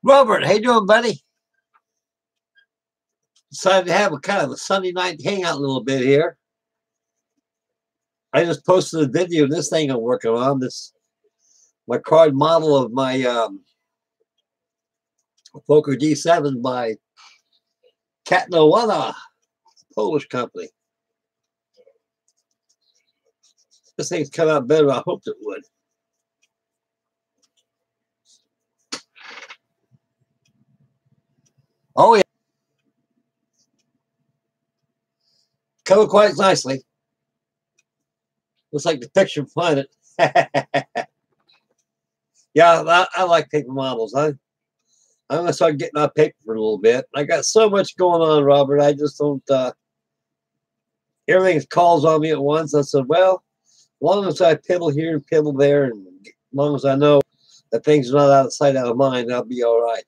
Robert, how you doing, buddy? Decided to have a kind of a Sunday night hangout a little bit here. I just posted a video of this thing I'm working on. This my card model of my Poker D7 by Katnowana, Polish company. This thing's come out better than I hoped it would. Oh yeah, coming quite nicely. Looks like the picture behind it. Yeah, I like paper models. I'm gonna start getting out paper for a little bit. I got so much going on, Robert. I just don't. Everything calls on me at once. I said, well, as long as I piddle here and piddle there, and as long as I know that things are not out of sight, out of mind, I'll be all right.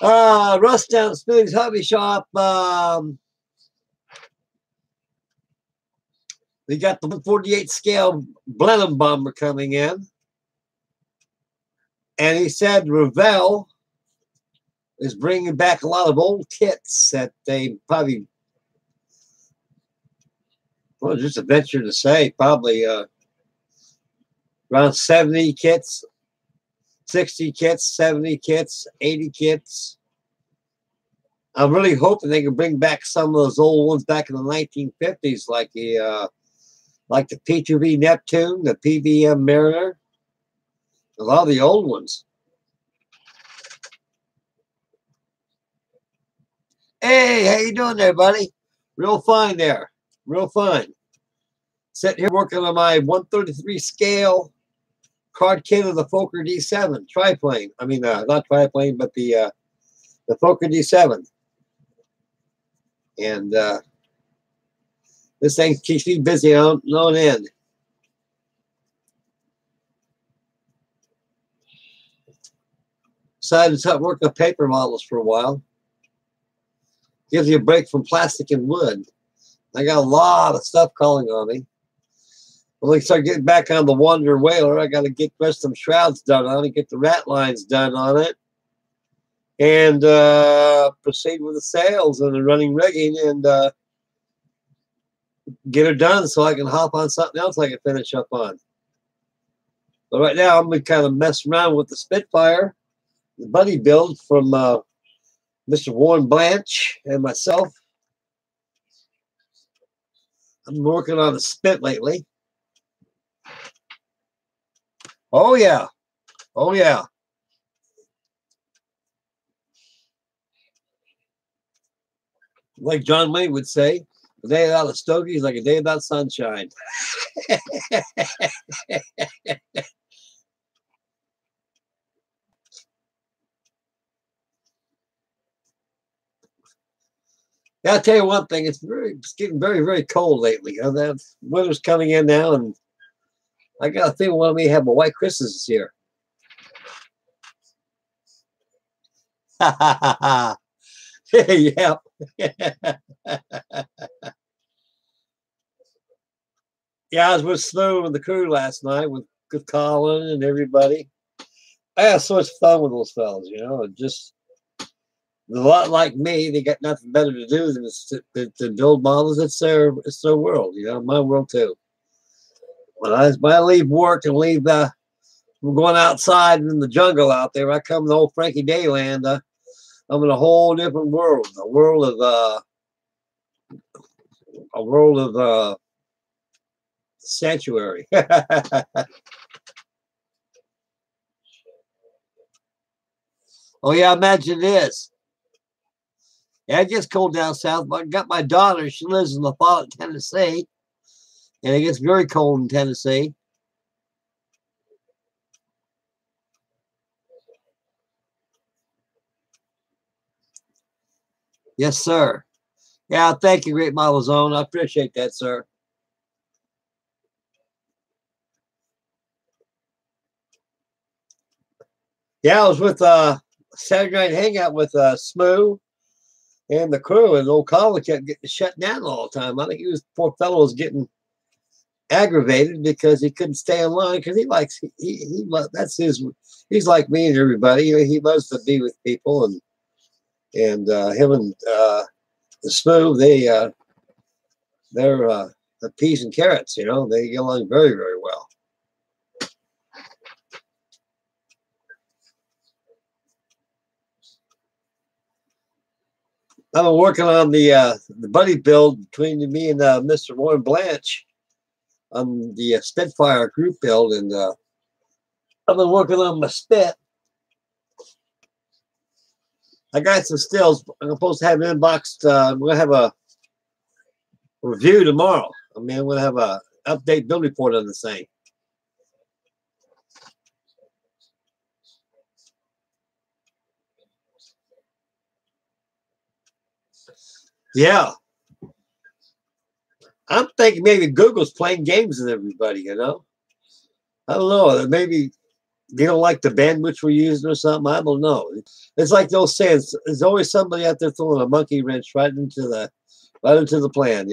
Russ down at Spoody's Hobby Shop. We got the 148 scale Blenheim bomber coming in. And he said Revell is bringing back a lot of old kits that they probably, well, just a venture to say, probably around 70 kits, 60 kits, 70 kits, 80 kits. I'm really hoping they can bring back some of those old ones back in the 1950s, like the P2V Neptune, the PVM Mariner, a lot of the old ones. Hey, how you doing there, buddy? Real fine there. Real fine. Sitting here working on my 133 scale card kit of the Fokker D7 triplane. I mean, not triplane, but the Fokker D7. And this thing keeps me busy on no end. Decided to start working on paper models for a while. Gives you a break from plastic and wood. I got a lot of stuff calling on me. When we start getting back on the Wonder Whaler, I got to get the rest of some shrouds done on it, get the rat lines done on it, and proceed with the sails and the running rigging and get her done so I can hop on something else I can finish up on. But right now, I'm going to kind of mess around with the Spitfire, the buddy build from Mr. Warren Blanche and myself. I've been working on the Spit lately. Oh, yeah. Oh, yeah. Like John Wayne would say, a day without a stogie is like a day without sunshine. Yeah, I'll tell you one thing. It's getting very, very cold lately. You know, that winter's coming in now, and I got a feeling one of me have a white Christmas this year. Yeah. Yeah, I was with Snow and the crew last night with Colin and everybody. I had so much fun with those fellas, you know, just a lot like me. They got nothing better to do than to build models. It's their world, you know, my world too. When I leave work and leave I'm going outside in the jungle out there, I come to old Frankie Dayland. I'm in a whole different world, a world of sanctuary. Oh yeah, I imagine it is. Yeah, it gets cold down south. But I got my daughter. She lives in La Follette, Tennessee, and it gets very cold in Tennessee. Yes, sir. Yeah, thank you, Great Model Zone. I appreciate that, sir. Yeah, I was with Saturday night hangout with Smoo and the crew, and old Colin kept getting shut down all the time. I think poor fellow was getting aggravated because he couldn't stay in line because that's his. He's like me and everybody. He loves to be with people, and him and the Smoo, they're the peas and carrots. They get along very, very well. I've been working on the buddy build between me and Mr. Warren Blanche on the Spitfire group build, and I've been working on my spit. I got some stills. I'm supposed to have inboxed. I'm going to have a review tomorrow. I'm going to have a update build report on the thing. Yeah. I'm thinking maybe Google's playing games with everybody, I don't know. Maybe they don't like the bandwidth we're using or something. I don't know. It's like they'll say, there's always somebody out there throwing a monkey wrench right into the plan,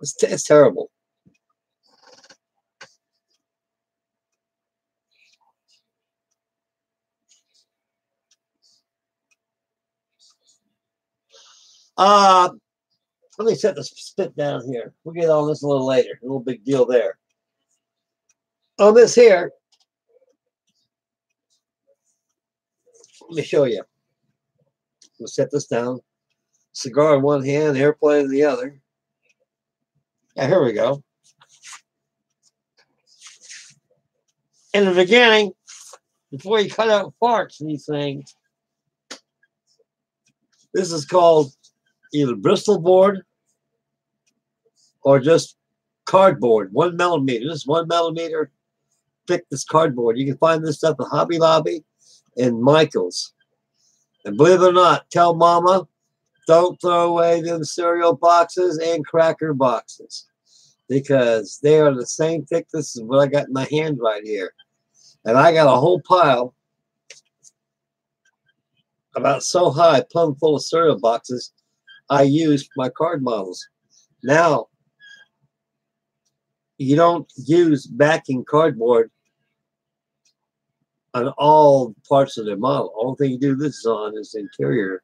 It's terrible. Let me set the spit down here. We'll get on this a little later. A little big deal there. On this here, let me show you. We'll set this down. Cigar in one hand, airplane in the other. Yeah, here we go. In the beginning, before you cut out parts and these things, this is called either Bristol board or just cardboard, 1 millimeter. This is 1 millimeter thickness cardboard. You can find this stuff at Hobby Lobby and Michael's. And believe it or not, tell Mama, don't throw away them cereal boxes and cracker boxes because they are the same thickness as what I got in my hand right here. And I got a whole pile about so high, plumb full of cereal boxes I use for my card models. Now, you don't use backing cardboard on all parts of their model. All thing you do this on is interior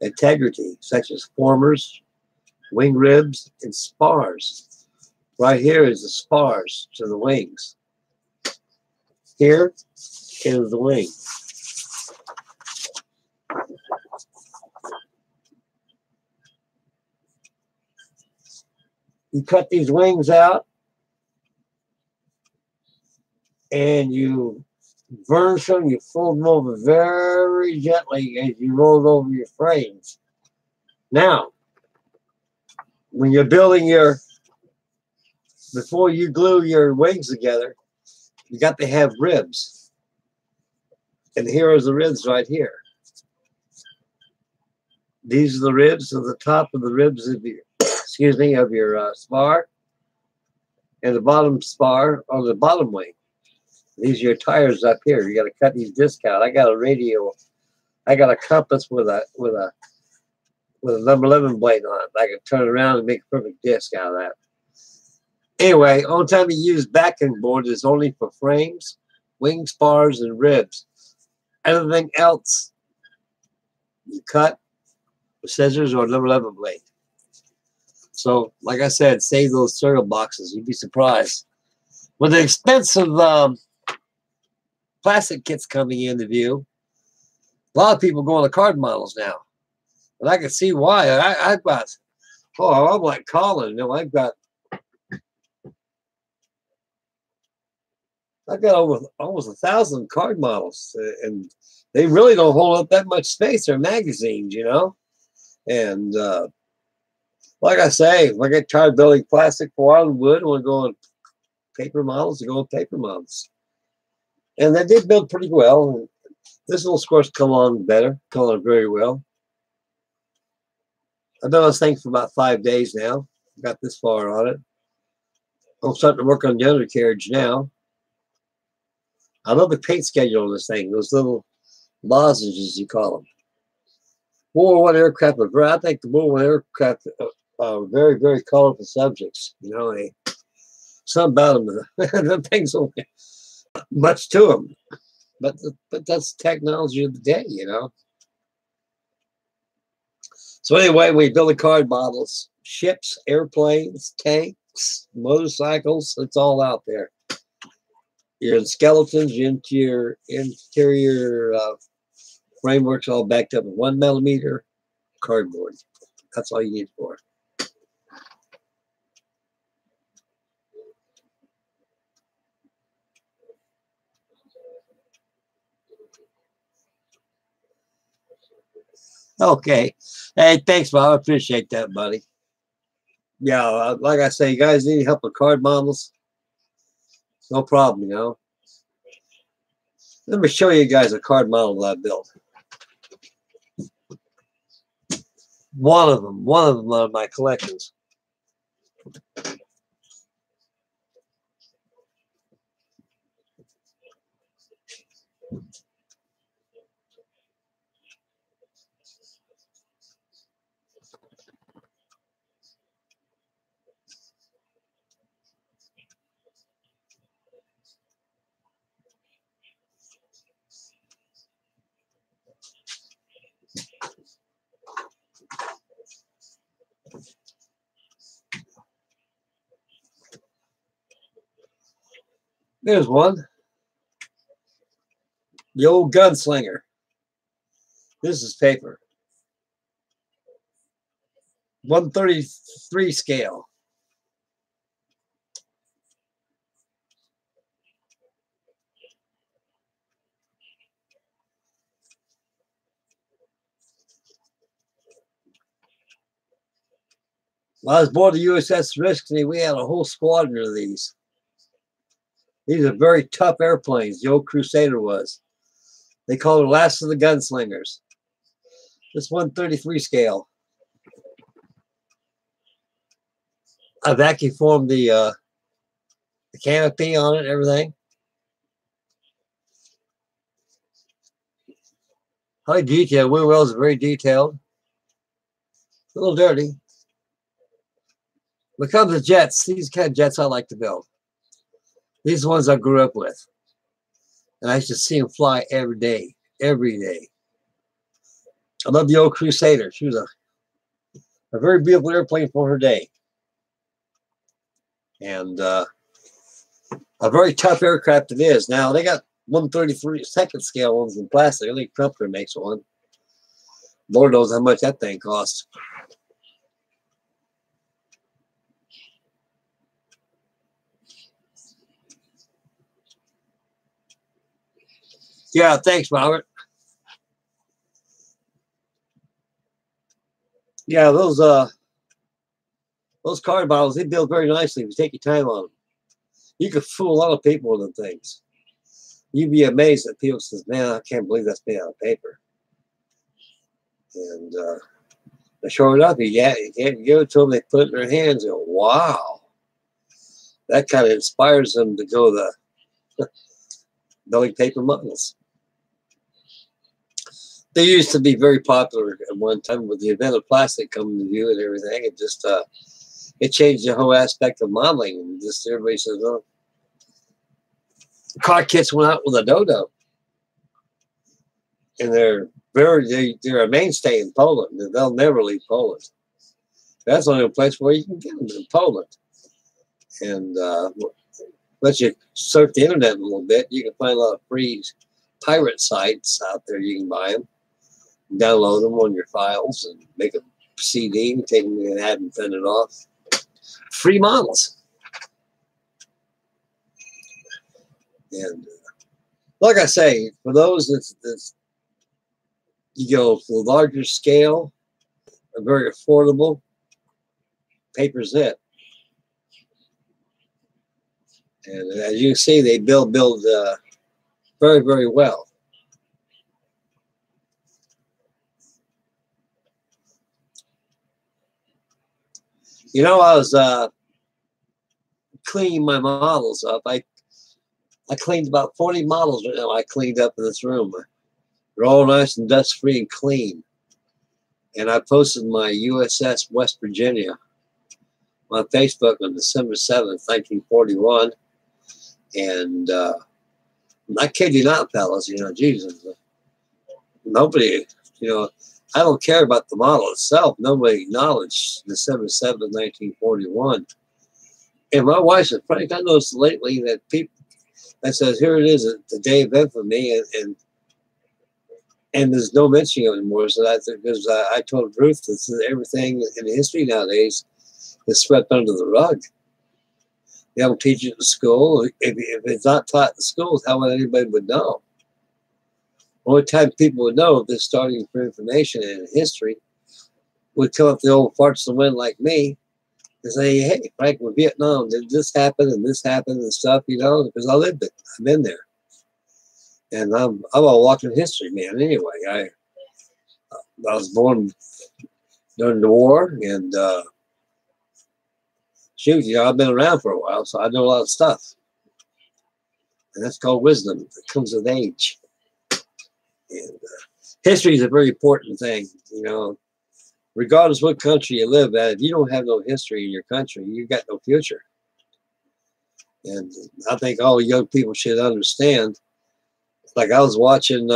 integrity, such as formers, wing ribs, and spars. Right here is the spars to the wings. Here is the wing. You cut these wings out and you burnish them, you fold them over very gently as you roll it over your frames. Now, when you're building before you glue your wings together, you got to have ribs. And here are the ribs right here. These are the ribs at the top of the ribs of your, of your spar, and the bottom spar on the bottom wing. These are your tires up here. You got to cut these discs out. I got a radio. I got a compass with a number 11 blade on it. I can turn it around and make a perfect disc out of that. Anyway, only time you use backing board is only for frames, wing spars, and ribs. Everything else you cut with scissors or number 11 blade. So, like I said, save those cereal boxes. You'd be surprised. With the expensive plastic kits coming into view, a lot of people go on the card models now. And I can see why. I'm like Colin. I've got over almost 1,000 card models, and they really don't hold up that much space. They're magazines, And like I say, when I get tired of building plastic for wood, I want to go on paper models, paper models. And they did build pretty well. This little squire's come on very well. I've done this thing for about 5 days now. Got this far on it. I'm starting to work on the undercarriage now. I love the paint schedule on this thing. Those little lozenges, you call them. World War One aircraft were very, I think the World War One aircraft are very, very colorful subjects. You know, some about them, the things don't get much to them. But that's technology of the day, you know. So anyway, we build card models, ships, airplanes, tanks, motorcycles. It's all out there. Your skeletons, your interior frameworks all backed up with 1mm cardboard. That's all you need for it. Okay. Hey, thanks, Bob. I appreciate that, buddy. Yeah, like I say, you guys need help with card models? No problem, you know. Let me show you guys a card model that I built. One of them out of my collections. There's one. The old gunslinger. This is paper. 133 scale. When I was aboard the USS Risky, we had a whole squadron of these. These are very tough airplanes. The old Crusader was. They called it the last of the gunslingers. This 133 scale. I vacuum formed the canopy on it and everything. High detail. Wheel wells are very detailed. A little dirty. When it comes to jets, these kind of jets I like to build. These ones I grew up with. And I used to see them fly every day. Every day. I love the old Crusader. She was a very beautiful airplane for her day. And a very tough aircraft it is. Now, they got 133 second scale ones in plastic. I think Crumpler makes one. Lord knows how much that thing costs. Yeah, thanks, Robert. Yeah, those card bottles, they build very nicely if you take your time on them. You could fool a lot of people with them things. You'd be amazed that people says, man, I can't believe that's made out of paper. And sure enough, you can't give it to them, they put it in their hands and go, wow. That kind of inspires them to go the building paper models. They used to be very popular at one time with the event of plastic coming to view and everything. It just it changed the whole aspect of modeling. And just everybody says, "Oh, car kits went out with a dodo," and they're a mainstay in Poland. They'll never leave Poland. That's the only place where you can get them in Poland. And once you surf the internet a little bit, you can find a lot of free pirate sites out there. You can buy them, download them on your files, and make a CD and take them and have them send it off. Free models. And like I say, for those that's you go for the larger scale, are very affordable, paper's it. And as you can see, they build very, very well. You know, I was cleaning my models up. I cleaned about 40 models I cleaned up in this room. They're all nice and dust-free and clean. And I posted my USS West Virginia on Facebook on December 7th, 1941. And I kid you not, fellas, you know, Jesus, nobody, you know, I don't care about the model itself. Nobody acknowledged December 7th, 1941. And my wife said, Frank, I noticed lately that people, I said, here it is, the day of infamy, and there's no mentioning of it anymore. So because I told Ruth that everything in history nowadays is swept under the rug. They don't teach it in school. If it's not taught in schools, how would anybody would know? Only time people would know if they're starting for information in history would come up the old farts and wind like me and say, hey, Frank, with Vietnam, did this happen and stuff, you know, because I lived it. I've been there. And I'm a walking history man anyway. I was born during the war, and shoot, you know, I've been around for a while, so I know a lot of stuff. And that's called wisdom. It comes with age. And history is a very important thing, you know. Regardless what country you live at, if you don't have no history in your country, you've got no future. And I think all young people should understand. Like I was watching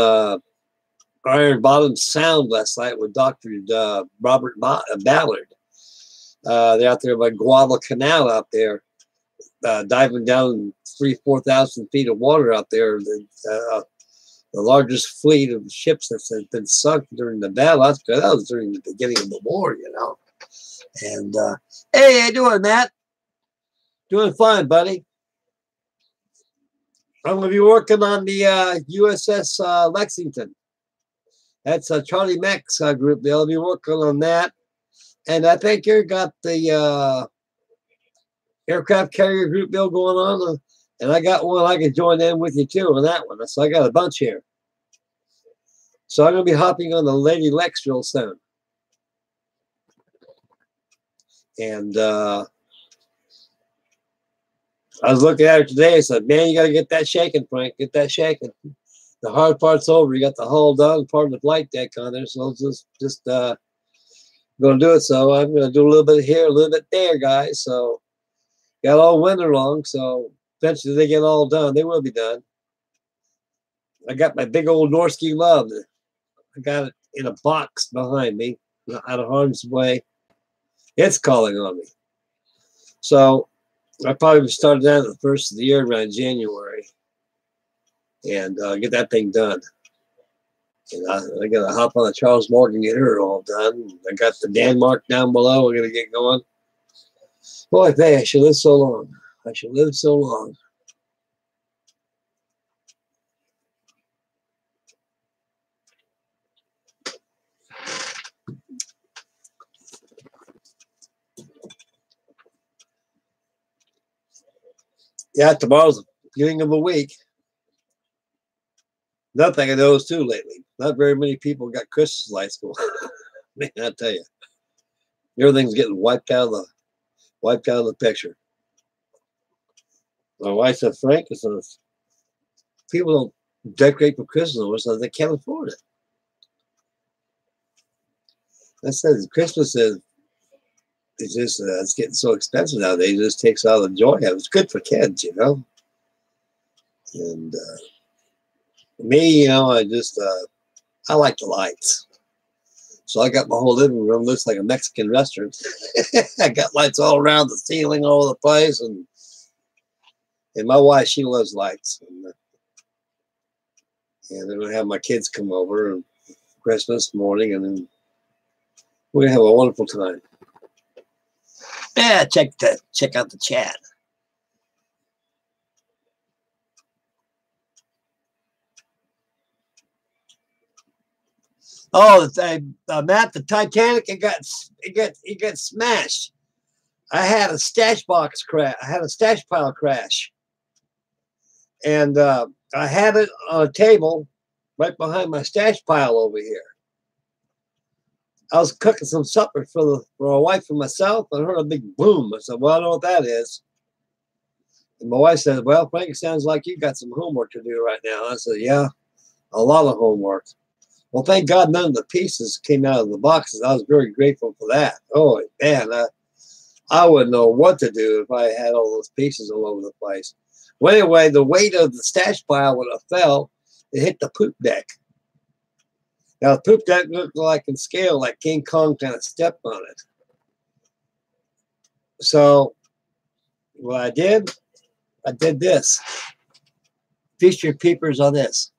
Iron Bottom Sound last night with Dr. Robert Ballard. They're out there by Guadalcanal out there, diving down 3,000–4,000 feet of water out there. The largest fleet of ships that's been sunk during the battle. That was during the beginning of the war, you know. And hey, how you doing, Matt? Doing fine, buddy. I'm going to be working on the USS Lexington. That's a Charlie Mack's group. They'll be working on that. And I think you got the aircraft carrier group bill going on. And I got one I can join in with you too on that one. So I got a bunch here. So I'm going to be hopping on the Lady Lex real soon. And I was looking at her today. I said, man, you got to get that shaking, Frank. Get that shaking. The hard part's over. You got the hull done, part of the flight deck on there. So just going to do it. So I'm going to do a little bit here, a little bit there, guys. So got all winter long. So eventually they get all done. They will be done. I got my big old Norsky Love. I got it in a box behind me, out of harm's way. It's calling on me. So I probably started that at the first of the year around January and get that thing done. And I got to hop on the Charles Morgan, get her all done. I got the Denmark down below. We're going to get going. Boy, I should live so long. I should live so long. Yeah, tomorrow's the beginning of a week. Another thing I noticed too lately, not very many people got Christmas lights going. Man, I tell you, everything's getting wiped out of the picture. My wife said, Frank, says, people don't decorate for Christmas, so they can't afford it. I said, Christmas is just it's getting so expensive nowadays. It just takes all the joy out of it. It's good for kids, you know. And me, you know, I like the lights. So I got my whole living room looks like a Mexican restaurant. I got lights all around the ceiling, all over the place, and my wife, she loves lights. And then we have my kids come over on Christmas morning, and then we have a wonderful time. Yeah, check out the chat. Oh, Matt, the Titanic, it got smashed. I had a stash box crash. I had a stash pile crash, and I had it on a table right behind my stash pile over here. I was cooking some supper for my wife and myself, and I heard a big boom. I said, well, I know what that is. And my wife said, well, Frank, it sounds like you got some homework to do right now. I said, yeah, a lot of homework. Well, thank God none of the pieces came out of the boxes. I was very grateful for that. Oh, man, I wouldn't know what to do if I had all those pieces all over the place. Well, anyway, the weight of the stash pile, when it fell, it hit the poop deck. Now, the poop deck looked like in scale, like King Kong kind of stepped on it. So what I did this. Feast your peepers on this.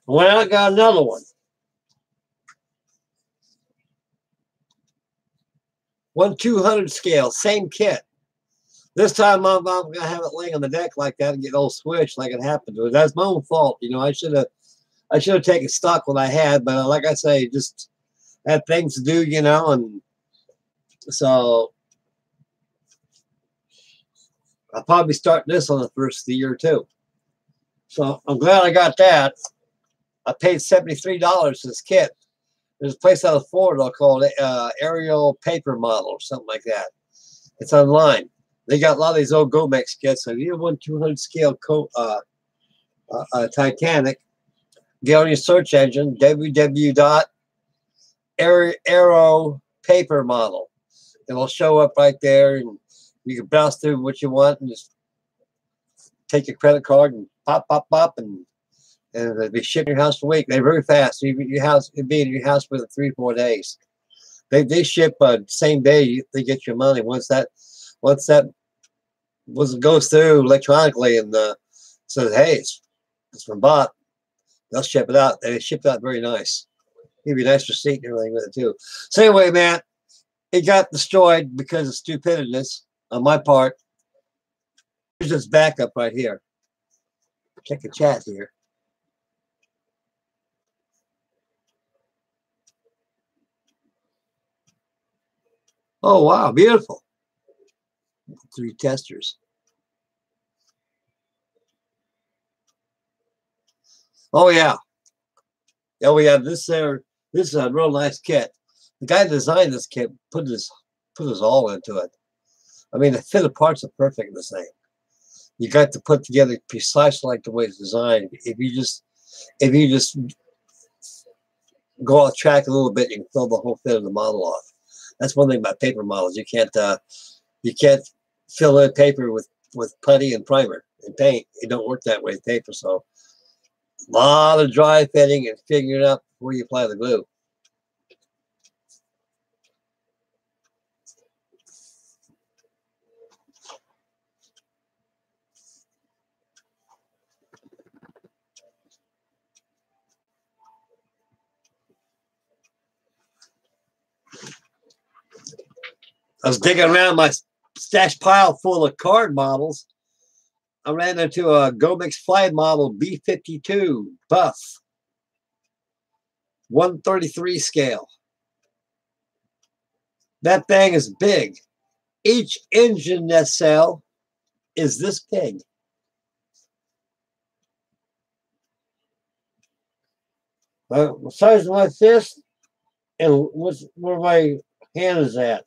Well, I got another one. 1/200 scale, same kit. This time I'm gonna have it laying on the deck like that and get old switch like it happened to it. That's my own fault, you know. I should have taken stock what I had, but like I say, just had things to do, you know, and so I'll probably start this on the first of the year too. So I'm glad I got that. I paid $73 for this kit. There's a place out of Florida called Aerial Paper Model or something like that. It's online. They got a lot of these old Gomex kits. So if you want 200 scale Titanic, get on your search engine, www.aeropapermodel. It'll show up right there, and you can browse through what you want and just take your credit card and pop, and they'll be shipped to your house for a week. They're very fast. It'll be in your house within 3-4 days. They ship same day. They get your money once that goes through electronically and says, hey, it's from bot. They'll ship it out. They ship it out very nice. Give you a nice receipt and everything with it too. So anyway, man, it got destroyed because of stupidness on my part. Here's this backup right here. Check the chat here. Oh, wow, beautiful. 3 testers. Oh, yeah. Oh, yeah, this is a real nice kit. The guy that designed this kit put his all into it. I mean, the fit of parts are perfect the same. You got to put together precisely like the way it's designed. If you just go off track a little bit, you can fill the whole fit of the model off. That's one thing about paper models. You can't fill in paper with putty and primer and paint. It don't work that way with paper. So a lot of dry fitting and figuring out where you apply the glue. I was digging around my stash pile full of card models. I ran into a Gomex Fly model B52 buff, 133 scale. That thing is big. Each engine nacelle is this big. The size of my fist and where my hand is at.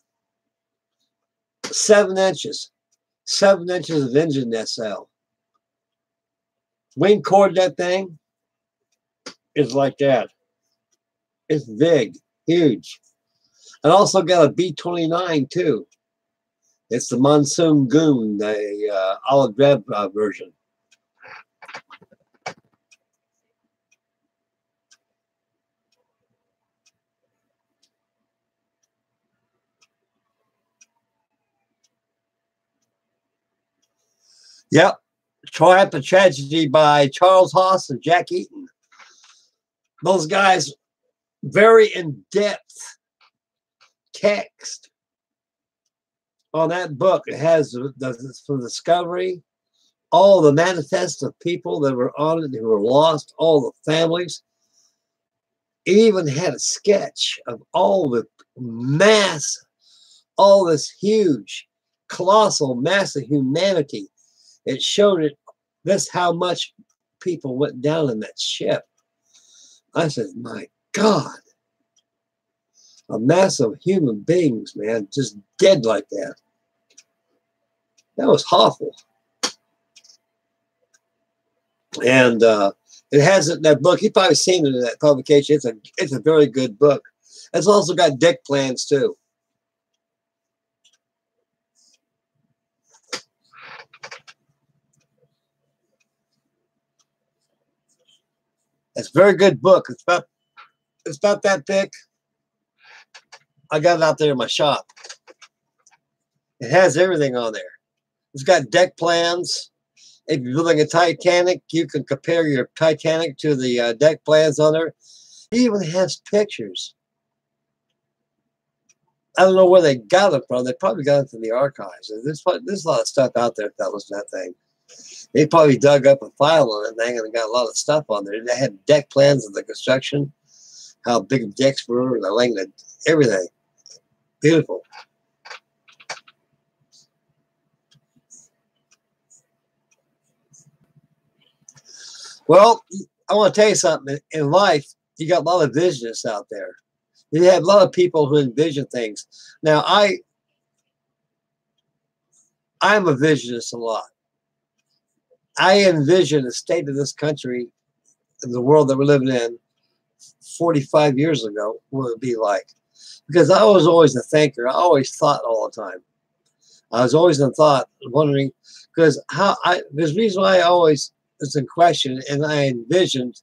7 inches. 7 inches of engine nacelle. Wing cord, that thing is like that. It's big, huge. I also got a B29 too. It's the Monsoon Goon, the olive drab version. Yep. Triumph and Tragedy by Charles Haas and Jack Eaton. Those guys, very in-depth text on that book. It has from Discovery, all the manifests of people that were on it who were lost, all the families. It even had a sketch of all the mass, all this huge colossal, massive humanity. It showed it this how much people went down in that ship. I said, my God, a mass of human beings, man, just dead like that. That was awful. And it has that book. You've probably seen it in that publication. It's a very good book. It's also got deck plans too. It's a very good book. It's about that thick. I got it out there in my shop. It has everything on there. It's got deck plans. If you're building a Titanic, you can compare your Titanic to the deck plans on there. It even has pictures. I don't know where they got it from. They probably got it from the archives. There's a lot of stuff out there, fellas, in that thing. They probably dug up a file on that thing and got a lot of stuff on there. They had deck plans of the construction, how big the decks were, the length, everything. Beautiful. Well, I want to tell you something. In life, you got a lot of visionists out there. You have a lot of people who envision things. Now, I'm a visionist a lot. I envision the state of this country and the world that we're living in 45 years ago, what it would be like. Because I was always a thinker. I always thought all the time. I was always in thought, wondering, because there's a reason why I always was in question, and I envisioned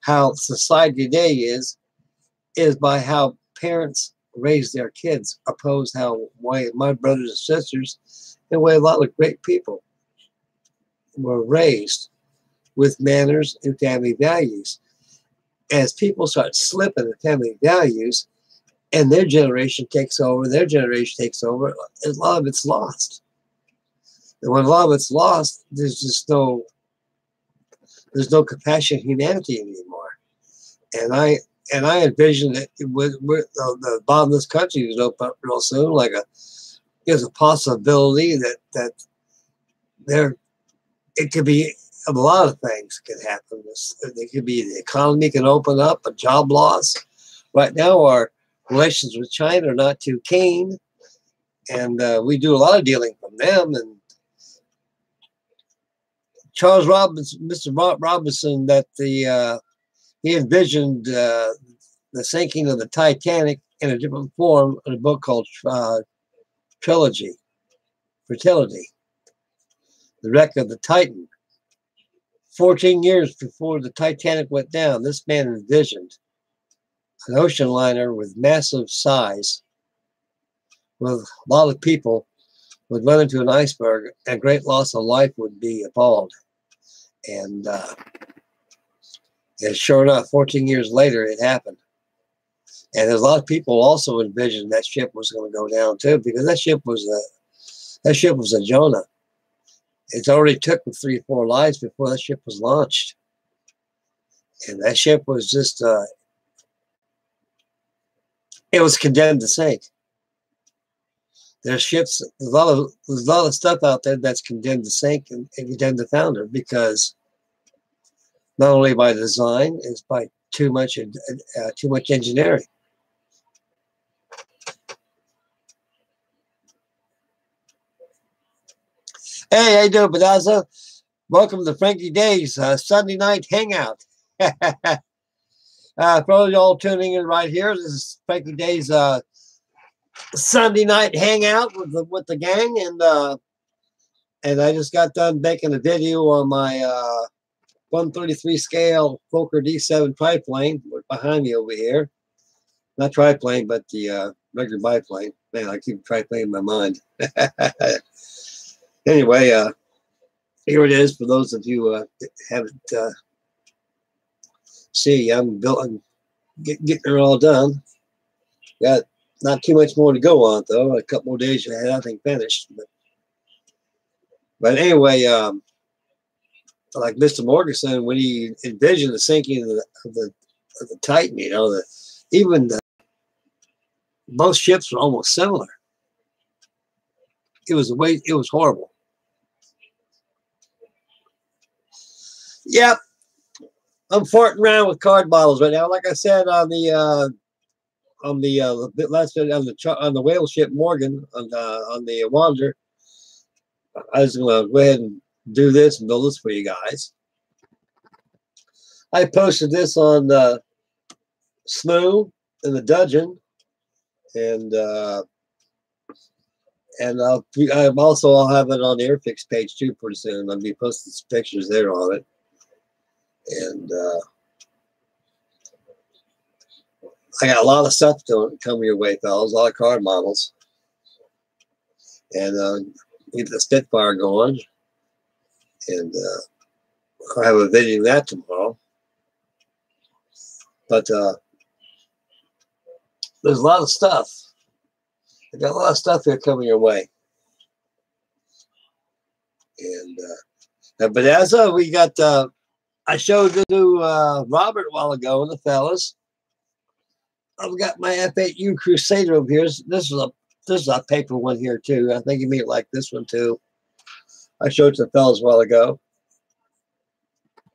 how society today is by how parents raise their kids, opposed how my brothers and sisters, and way a lot of great people were raised with manners and family values. As people start slipping in family values, and their generation takes over, a lot of it's lost. And when a lot of it's lost, there's no compassion, humanity anymore. And I envision that the bottom of this country was open up real soon. There's a possibility that it could be a lot of things could happen. It could be the economy can open up, a job loss. Right now, our relations with China are not too keen, and we do a lot of dealing from them. And Mr. Robinson, that he envisioned the sinking of the Titanic in a different form in a book called Fertility, the wreck of the Titan. 14 years before the Titanic went down, this man envisioned an ocean liner with massive size, with a lot of people would run into an iceberg, and great loss of life would be appalled. And sure enough, 14 years later, it happened. And there's a lot of people also envisioned that ship was going to go down too, because that ship was a Jonah. It already took 3 or 4 lives before that ship was launched. And that ship was just, it was condemned to sink. There's ships, there's a lot of stuff out there that's condemned to sink and condemned to founder, because not only by design, it's by too much engineering. Hey, how you doing, Bedaza? Welcome to Frankie Day's Sunday night hangout. For all y'all tuning in right here, this is Frankie Day's Sunday night hangout with the gang, and I just got done making a video on my 133 scale Fokker D7 triplane behind me over here. Not triplane, but the regular biplane. Man, I keep triplane in my mind. Anyway, here it is for those of you who haven't see. I'm getting it all done. Got not too much more to go on though. A couple more days ahead, I think finished. But anyway, like Mr. Morganson, when he envisioned the sinking of the Titan, you know, both ships were almost similar. It was horrible. Yep. I'm farting around with card bottles right now. Like I said on the last on the whale ship Morgan on the Wanderer, I was gonna go ahead and do this and build this for you guys. I posted this on Smooth in the Dungeon, and I'll have it on the Airfix page too pretty soon. I'll be posting some pictures there on it, and I got a lot of stuff to come your way, fellas. A lot of card models, and get the Spitfire going, and I'll have a video of that tomorrow. But there's a lot of stuff. I got a lot of stuff here coming your way. And but as we got, I showed the new Robert a while ago and the fellas. I've got my F8U Crusader over here. This is a paper one here too. I think you may like this one too. I showed it to the fellas a while ago.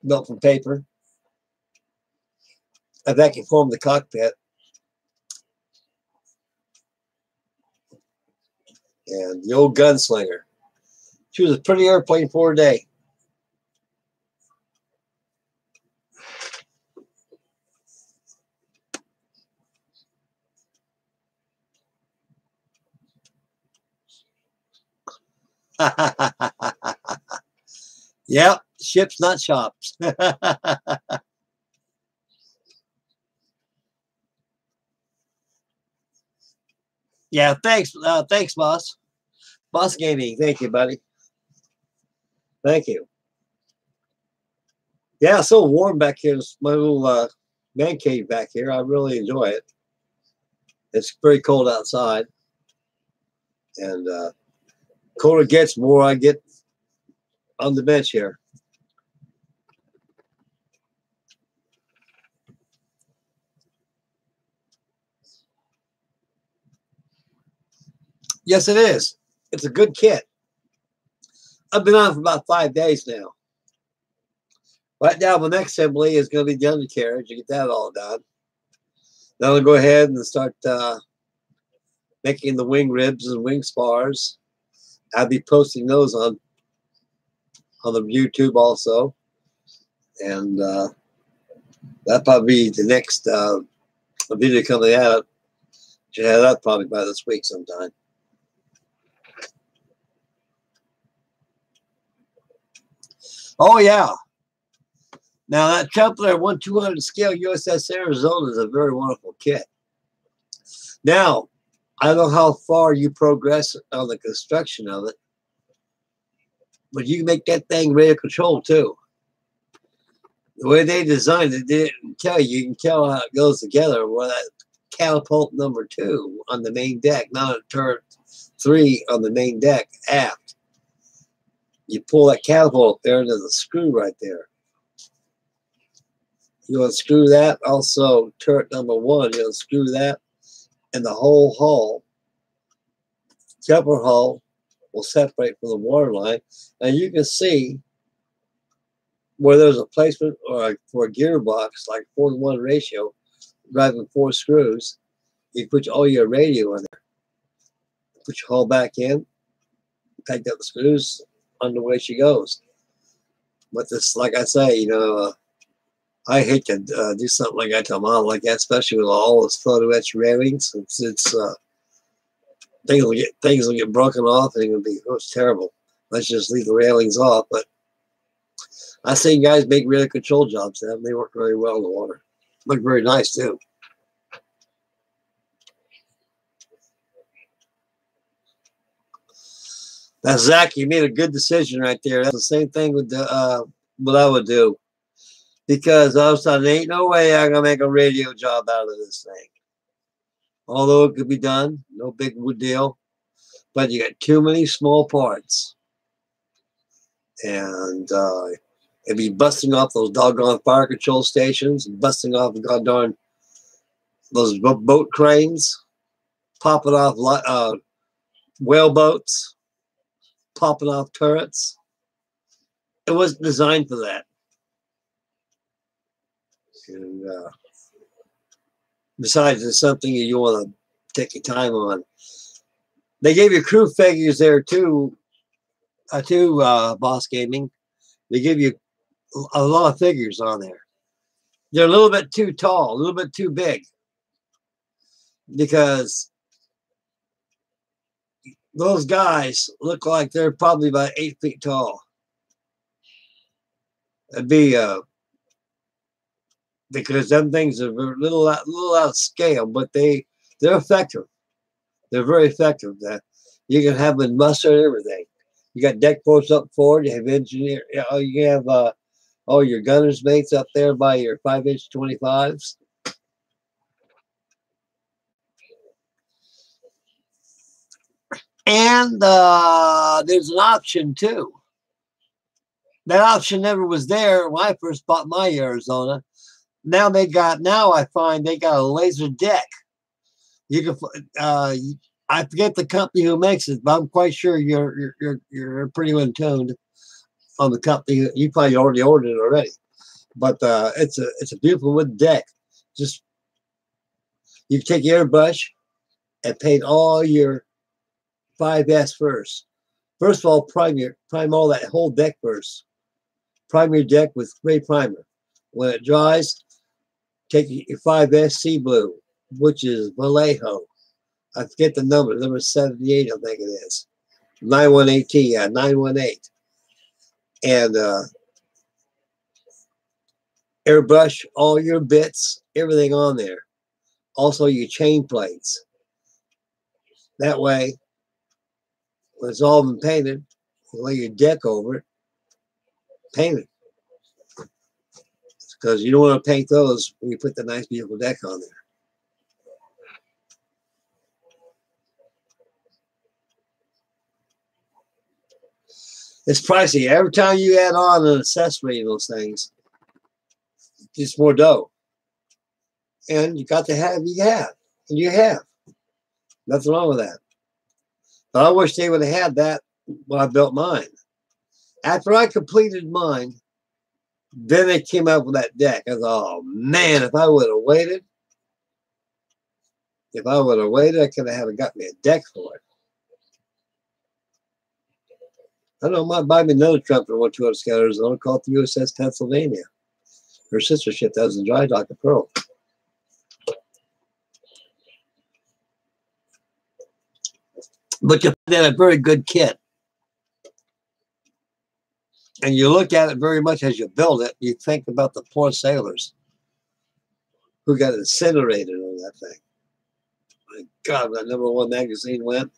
Built from paper. I vacuum formed the cockpit. And the old gunslinger. She was a pretty airplane for a day. Yep, ships, not shops. Yeah, thanks, boss. Boss Gaming, thank you, buddy. Thank you. Yeah, it's so warm back here. It's my little man cave back here. I really enjoy it. It's very cold outside, and colder it gets, more I get on the bench here. Yes, it is. It's a good kit. I've been on for about 5 days now. Right now, my next assembly is going to be the undercarriage. You get that all done. Then I'll go ahead and start making the wing ribs and wing spars. I'll be posting those on the YouTube also. And that'll probably be the next video coming out. Should have that probably by this week sometime. Oh, yeah. Now, that Templar 1/200 scale USS Arizona is a very wonderful kit. Now, I don't know how far you progress on the construction of it, but you can make that thing radio control too. The way they designed it, they didn't tell you. You can tell how it goes together. Well, that catapult number 2 on the main deck, not a turret 3 on the main deck aft. You pull that catapult there, and there's a screw right there. You unscrew that. Also, turret number 1, you unscrew that, and the whole hull, the upper hull, will separate from the waterline. And you can see where there's a placement or for a gearbox, like 4-to-1 ratio, driving 4 screws. You put all your radio in there. Put your hull back in, take out the screws, on the way she goes. But this, like I say, you know, I hate to do something like that to a model like that, especially with all those photo etch railings. It's things will get broken off, and it'll be terrible. Let's just leave the railings off. But I've seen guys make radio control jobs, and they work very well in the water. Look very nice too. That's Zach. You made a good decision right there. That's the same thing with the what I would do, because I was thought, ain't no way I'm gonna make a radio job out of this thing. Although it could be done, no big deal, but you got too many small parts, and it'd be busting off those doggone fire control stations, busting off goddamn those boat cranes, popping off whale boats. popping off turrets. It wasn't designed for that. And besides, it's something you want to take your time on. They gave you crew figures there too, Boss Gaming. They give you a lot of figures on there. They're a little bit too tall, a little bit too big, because those guys look like they're probably about 8 feet tall. It'd be because them things are a little out of scale, but they're effective. They're very effective. You can have them muster and everything. You got deck force up forward. You have engineer. You have all your gunners mates up there by your 5-inch 25s. And there's an option too. That option never was there when I first bought my Arizona. Now I find they got a laser deck. You can I forget the company who makes it, but I'm quite sure you're pretty in tuned on the company. You probably already ordered it already. But it's a beautiful wood deck. Just you take your airbrush and paint all your 5S first. First of all, prime all that whole deck first. Prime your deck with gray primer. When it dries, take your 5S sea blue, which is Vallejo. I forget the number 78, I think it is. 918, yeah, 918. And airbrush all your bits, everything on there. Also your chain plates. That way, when it's all been painted, you lay your deck over it, paint it. Because you don't want to paint those when you put the nice, beautiful deck on there. It's pricey. Every time you add on an accessory to those things, it's more dough. And you got to have, and you have. Nothing wrong with that. But I wish they would have had that when I built mine. After I completed mine, then they came up with that deck. I thought, oh man, if I would have waited, I could have got me a deck for it. I don't know, might buy me another truck for 200 scouters. I'll call it the USS Pennsylvania. Her sister ship that was in dry dock at Pearl. But you find that a very good kit. And you look at it very much as you build it, you think about the poor sailors who got incinerated on that thing. My God, that #1 magazine went.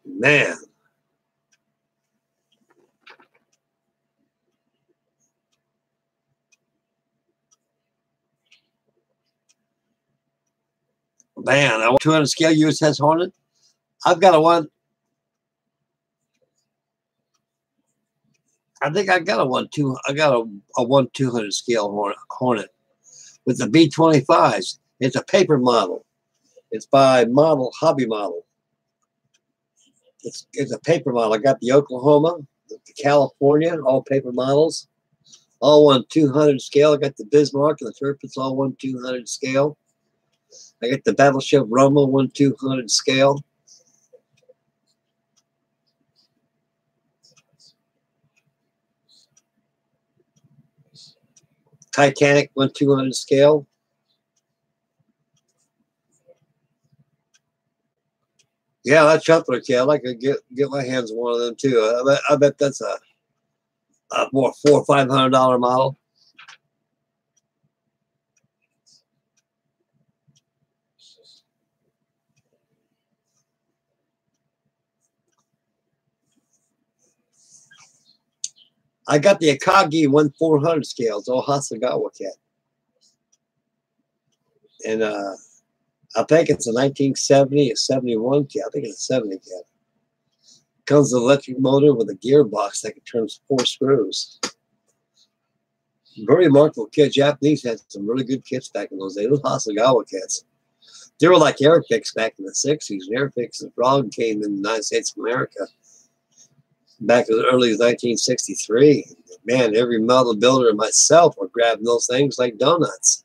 Man. Man, I want 200 scale USS Hornet. I've got a one. I think I got a 1/200 scale Hornet with the B-25s. It's a paper model. It's by Hobby Model. It's a paper model. I got the Oklahoma, the California, all paper models, all 1/200 scale. I got the Bismarck and the Tirpitz, all 1/200 scale. I got the Battleship Roma 1/200 scale. Titanic 1/200 scale. Yeah, that Chuckler kit. I'd like to get my hands on one of them too. I bet that's a more $400 or $500 model. I got the Akagi 1/400 scales, all Hasegawa kit. And I think it's a 1970 or 71 kit. I think it's a 70 kit. Comes with an electric motor with a gearbox that can turn 4 screws. Very remarkable kit. Japanese had some really good kits back in those days. Those Hasegawa kits. They were like Airfix back in the 60s. Airfix and Frog came in the United States of America back as early as 1963. Man, every model builder and myself were grabbing those things like donuts.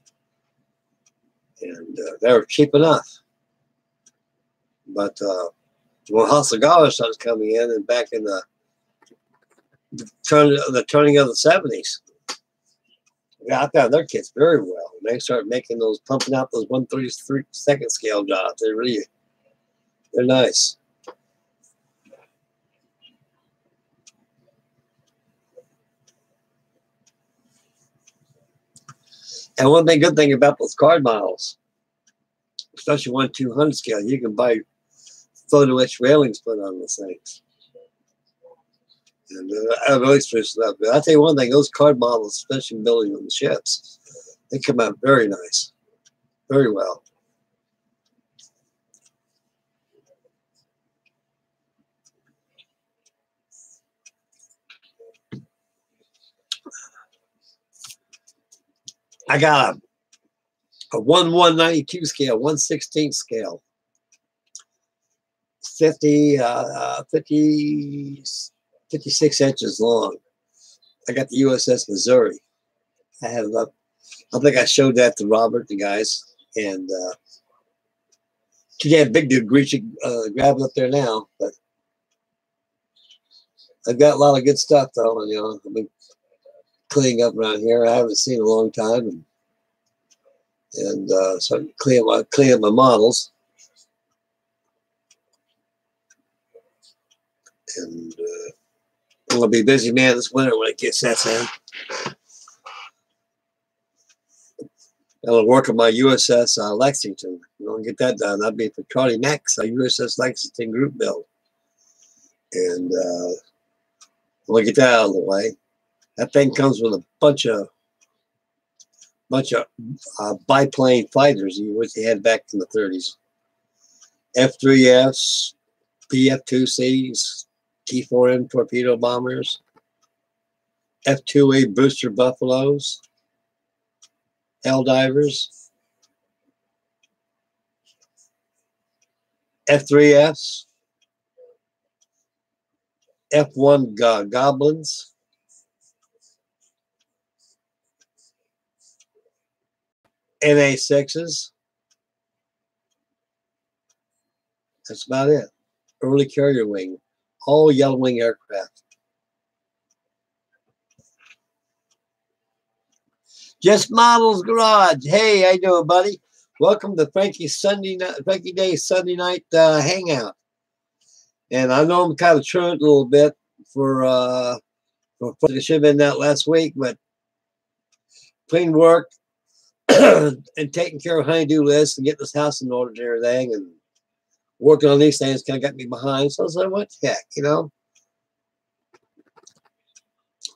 And they were cheap enough. But when House Cigars started coming in, and back in the turning of the 70s, yeah, I found their kits very well. And they started making those, pumping out those 1/32 scale jobs. They're nice. And one good thing about those card models, especially 1/200 scale, you can buy photo etch railings put on those things. And I've always pushed that. But I'll tell you one thing, those card models, especially building on the ships, they come out very nice, very well. I got a 1/192 scale, 1/16 scale, 56 inches long. I got the USS Missouri. I have up. I think I showed that to Robert, the guys, and yeah, big dude, reaching, grabbing up there now. But I've got a lot of good stuff though, and I've been cleaning up around here. I haven't seen in a long time, and so I'm cleaning my models, and I'm gonna be a busy man this winter when it gets that in. I'll work on my USS Lexington. I'm gonna get that done. That'd be for Charlie Mack's USS Lexington group build, and we'll get that out of the way. That thing comes with a bunch of biplane fighters, which they had back in the 30s. F-3Fs, PF-2Cs, T-4M torpedo bombers, F-2A booster buffaloes, Helldivers, F-3Fs, F-1 Goblins, NA-6s. That's about it. Early carrier wing, all yellow wing aircraft. Just Models Garage. Hey, how you doing, buddy? Welcome to Frankie Day Sunday night hangout. And I know I'm kind of truant a little bit for I should have been that last week, but clean work and taking care of honeydew lists and getting this house in order and everything, and working on these things kind of got me behind. So I was like, what the heck, I'm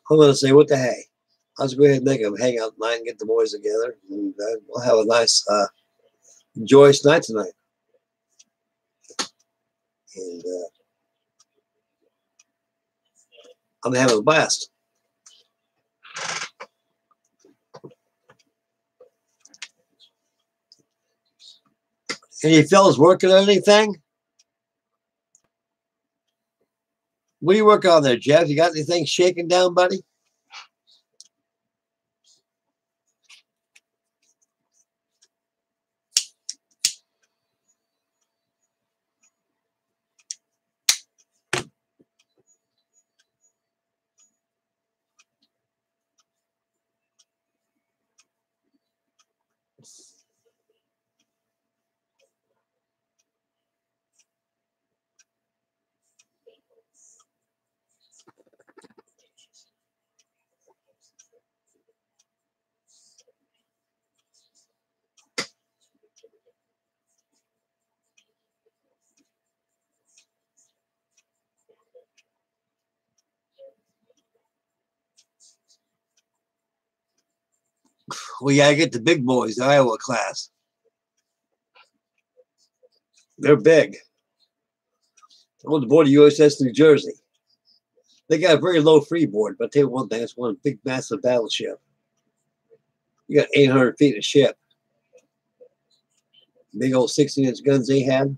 going to say, what the heck? I'll just go ahead and make a hangout tonight and get the boys together, and we'll have a nice, joyous night tonight. And I'm having a blast. Any fellas working on anything? What are you working on there, Jeff? You got anything shaking down, buddy? We gotta get the big boys, the Iowa class. They're big. On the board of USS New Jersey. They got a very low freeboard, but I tell you one thing, it's one big, massive battleship. You got 800 feet of ship. Big old 16-inch guns they had.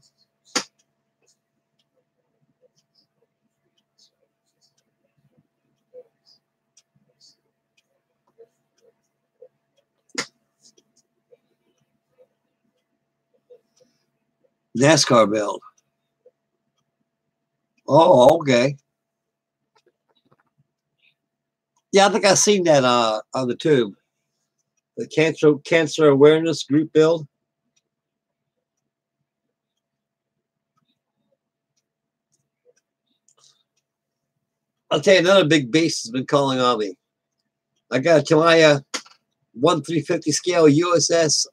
NASCAR build. Oh, okay. Yeah, I think I've seen that on the tube. The cancer awareness group build. I'll tell you another big beast has been calling on me. I got to my 1/350 scale USS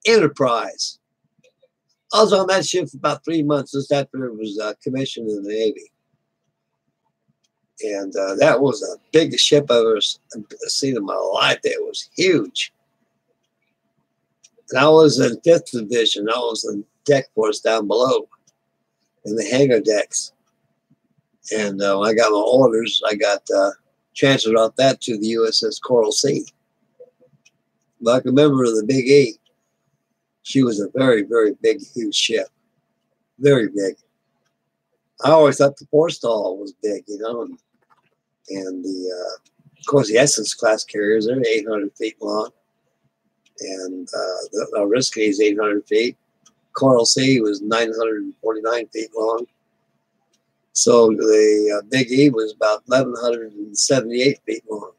Enterprise. I was on that ship for about 3 months just after it was commissioned in the Navy. And that was the biggest ship I've ever seen in my life. It was huge. And I was in 5th Division. I was in deck force down below in the hangar decks. And when I got my orders, I got transferred off that to the USS Coral Sea. But I can remember the Big E. She was a very, very big, huge ship. Very big. I always thought the forestall was big, you know. And the, of course, the Essex class carriers, they're 800 feet long. And the Risky is 800 feet. Coral Sea was 949 feet long. So the Big E was about 1,178 feet long.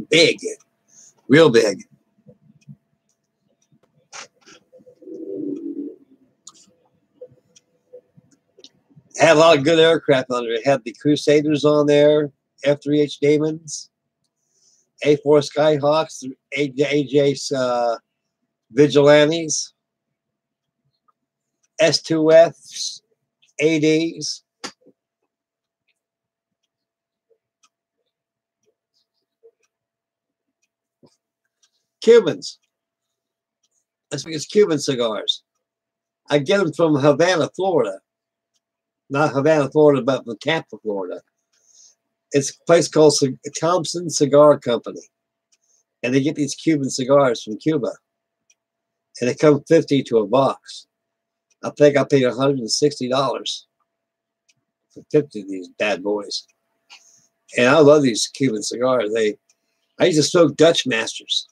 Big. Real big. Had a lot of good aircraft on there. It had the Crusaders on there, F-3H Damons, A-4 Skyhawks, AJ Vigilantes, S-2Fs, ADs. Cubans. That's because Cuban cigars. I get them from Havana, Florida. Not Havana, Florida, but from Tampa, Florida. It's a place called Thompson Cigar Company. And they get these Cuban cigars from Cuba. And they come 50 to a box. I think I paid $160 for 50 of these bad boys. And I love these Cuban cigars. I used to smoke Dutch Masters.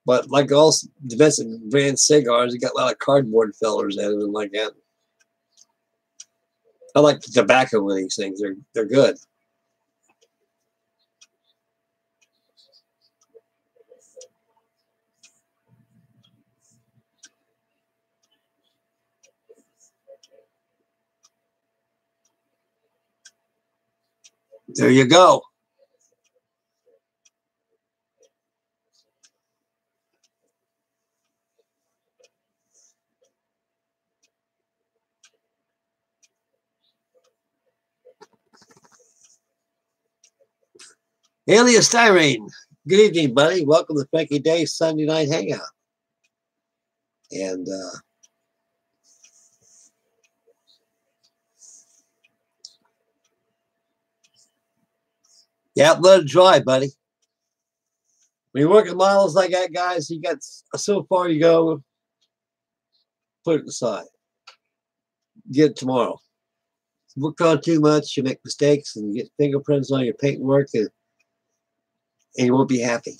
But like all domestic brand cigars, you got a lot of cardboard fillers in them like that. I like the tobacco in these things. They're good. There you go. Alias Styrene. Good evening, buddy. Welcome to Frankie Day's Sunday Night Hangout. And yeah, let it dry, buddy. When you're working models like that, guys, you got so far you go, put it aside. Get it tomorrow. Work on too much, you make mistakes and you get fingerprints on your paintwork, and you won't be happy.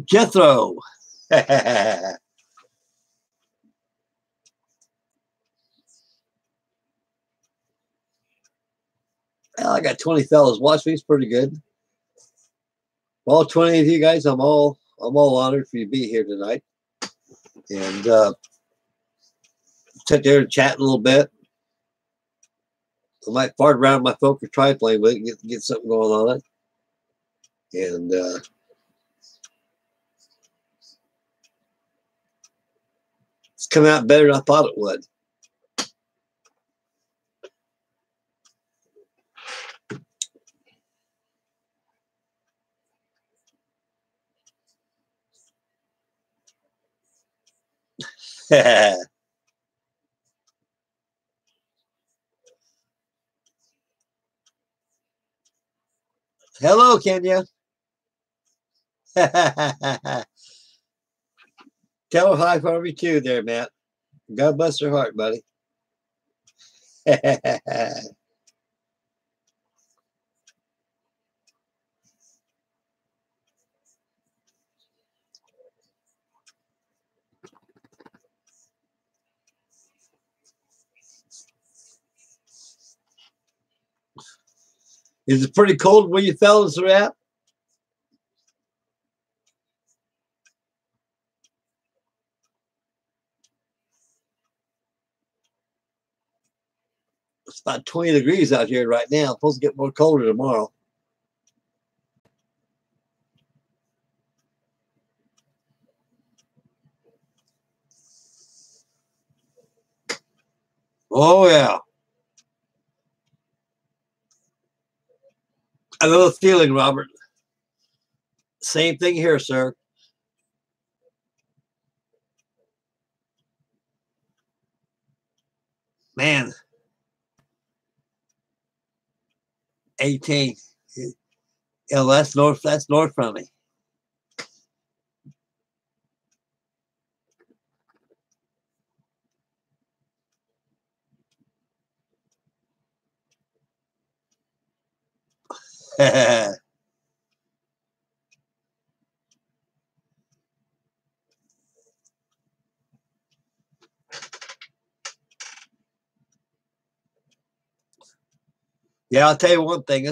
Jethro. Well, I got 20 fellas watch me. It's pretty good. All 20 of you guys, I'm all honored for you to be here tonight. And sit there and chat a little bit. I might fart around my focus triplane with it, get something going on it. And it's come out better than I thought it would. Hello, Kenya. Tell her hi for me too there, Matt. God bless her heart, buddy. Is it pretty cold where you fellas are at? It's about 20 degrees out here right now. It's supposed to get more colder tomorrow. Oh, yeah. I know the feeling, Robert. Same thing here, sir. Man, 18. Yeah, that's north. That's north from me. Yeah, I'll tell you one thing.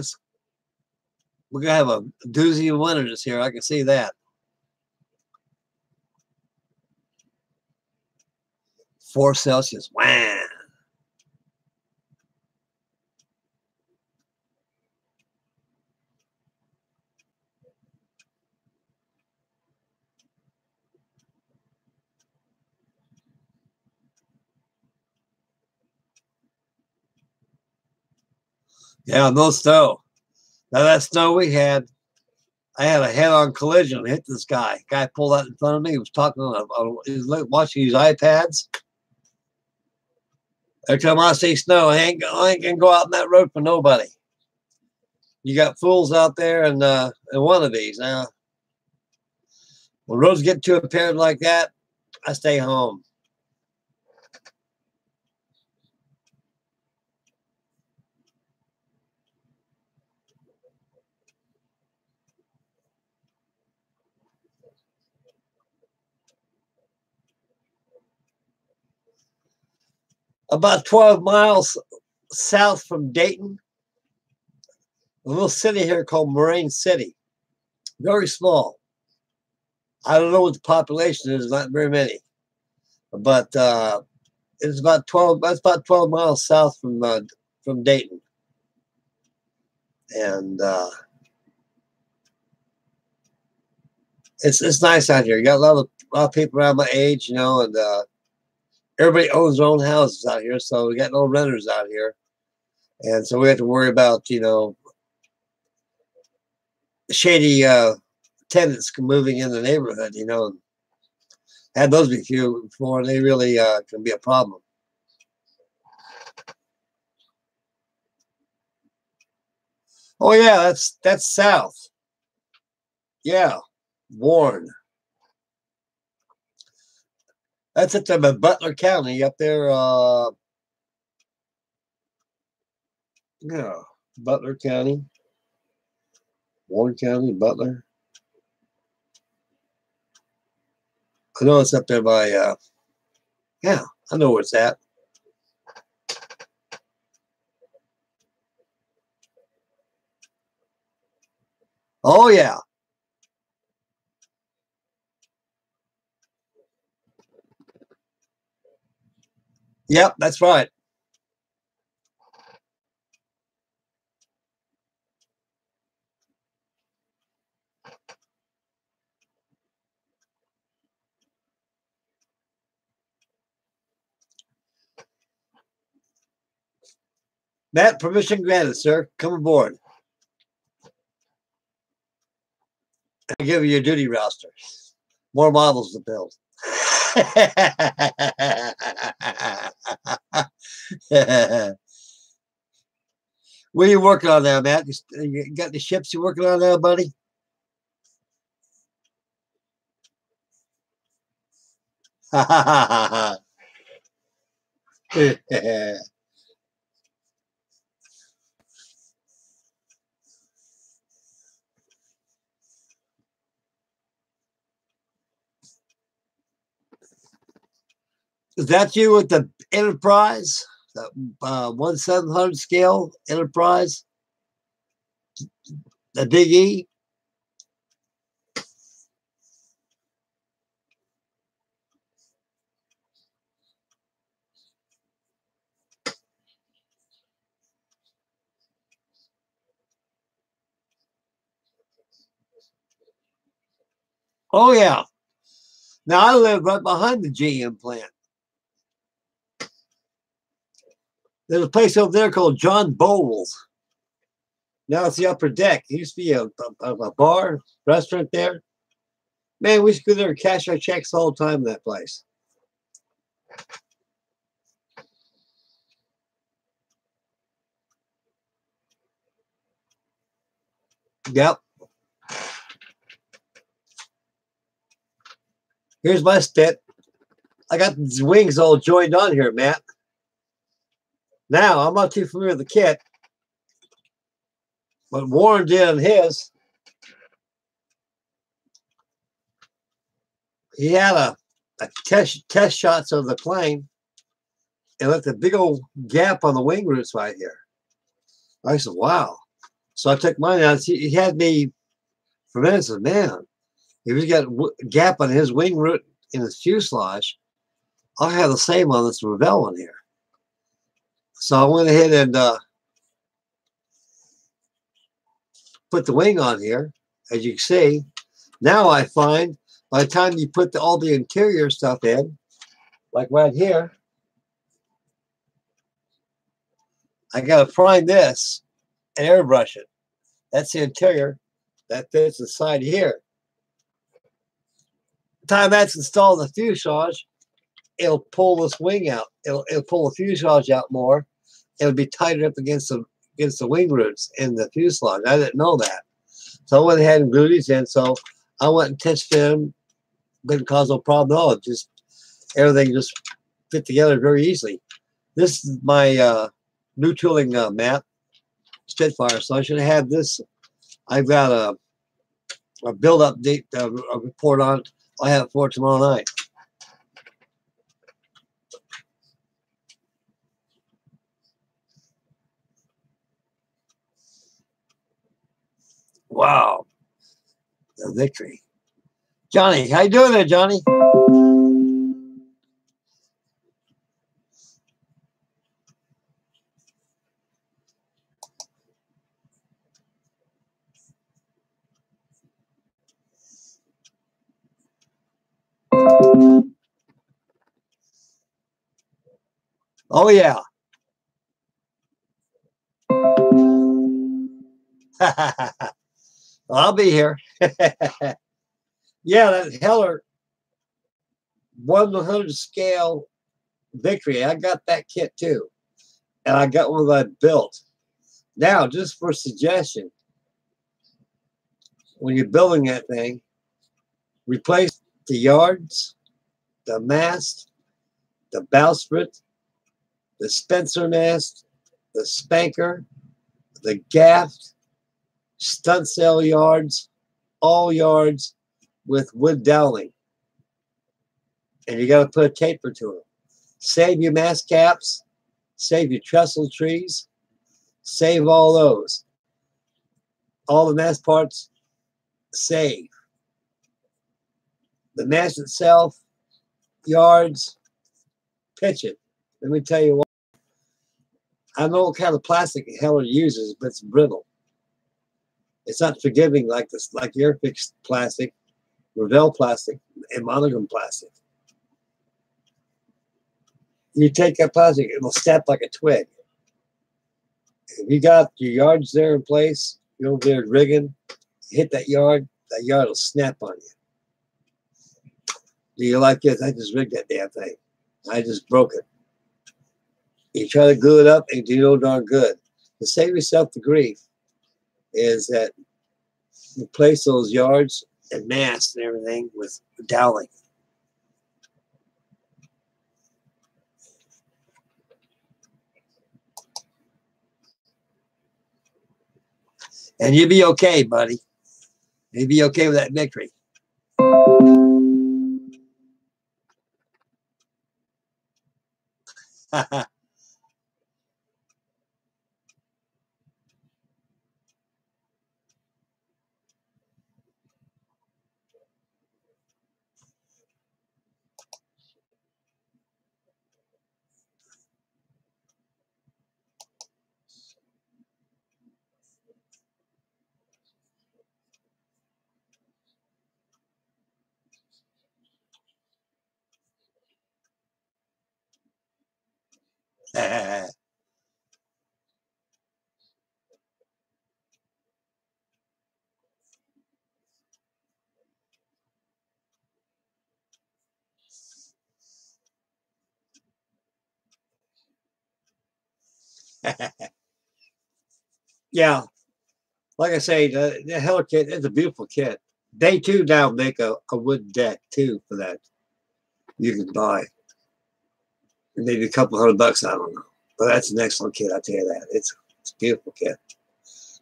We're gonna have a doozy of winter this year. I can see that. 4 Celsius. Wow. Yeah, no snow. Now that snow we had, I had a head-on collision. Hit this guy. Guy pulled out in front of me. He was talking he was watching his iPads. Every time I see snow, I ain't gonna go out on that road for nobody. You got fools out there and one of these. Now, when roads get too apparent like that, I stay home. About 12 miles south from Dayton, a little city here called Moraine City. Very small. I don't know what the population is, not very many. But it's about 12, that's about 12 miles south from Dayton. And it's nice out here. You got a lot of people around my age, you know, and everybody owns their own houses out here, so we got no renters out here. And so we have to worry about, you know, shady tenants moving in the neighborhood, you know. Had those before, and they really can be a problem. Oh yeah, that's south. Yeah, Warren. That's at the Butler County up there. Yeah, Butler County, Warren County, Butler. I know it's up there by. Yeah, I know where it's at. Oh yeah. Yep, that's right. Matt, permission granted, sir. Come aboard. I'll give you your duty roster. More models to build. What are you working on now, Matt? You got the ships you're working on now, buddy? Is that you with the Enterprise? The 1/700 scale Enterprise? The Big E? Oh, yeah. Now, I live right behind the GM plant. There's a place over there called John Bowles. Now it's the upper deck. It used to be a bar, restaurant there. Man, we used to go there and cash our checks all the time in that place. Yep. Here's my spit. I got these wings all joined on here, Matt. Now, I'm not too familiar with the kit, but Warren did on his. He had a test shots of the plane and left a big old gap on the wing roots right here. I said, wow. So I took mine out. He had me for minutes. I said, man, if he's got a gap on his wing root in his fuselage, I'll have the same on this Revell one here. So I went ahead and put the wing on here, as you can see. Now I find by the time you put all the interior stuff in, like right here, I got to prime this and airbrush it. That's the interior. That fits inside here. The time that's installed in the fuselage, it'll pull this wing out. It'll pull the fuselage out more. It'll be tighter up against the wing roots in the fuselage. I didn't know that. So I went ahead and glued these in. So I went and test fit them. Didn't cause no problem at all. Just everything just fit together very easily. This is my new tooling map, Spitfire. So I should have had this. I've got a build update a report on it. I'll have it for tomorrow night. Wow, the victory. Johnny, how you doing there, Johnny? Oh, yeah. I'll be here. Yeah, that Heller 1/100 scale victory. I got that kit too. And I got one that I built. Now, just for suggestion, when you're building that thing, replace the yards, the mast, the bowsprit, the spencer mast, the spanker, the gaff, stunt sail yards, all yards with wood dowling. And you got to put a taper to them. Save your mast caps, save your trestle trees, save all those. All the mast parts, save. The mast itself, yards, pitch it. Let me tell you what. I don't know what kind of plastic Heller uses, but it's brittle. It's not forgiving like this, like Airfix plastic, Revell plastic, and monogram plastic. You take that plastic, it'll snap like a twig. If you got your yards there in place, you're over there rigging, hit that yard will snap on you. Do you like this? I just rigged that damn thing. I just broke it. You try to glue it up, and do no darn good. to save yourself the grief is that replace those yards and masts and everything with dowling. And you'll be okay, buddy. You'll be okay with that victory. Yeah, like I say, the Heller kit is a beautiful kit. They too now make a wood deck too for that. You can buy maybe a couple $100. I don't know, but that's an excellent kit. I tell you that it's a beautiful kit.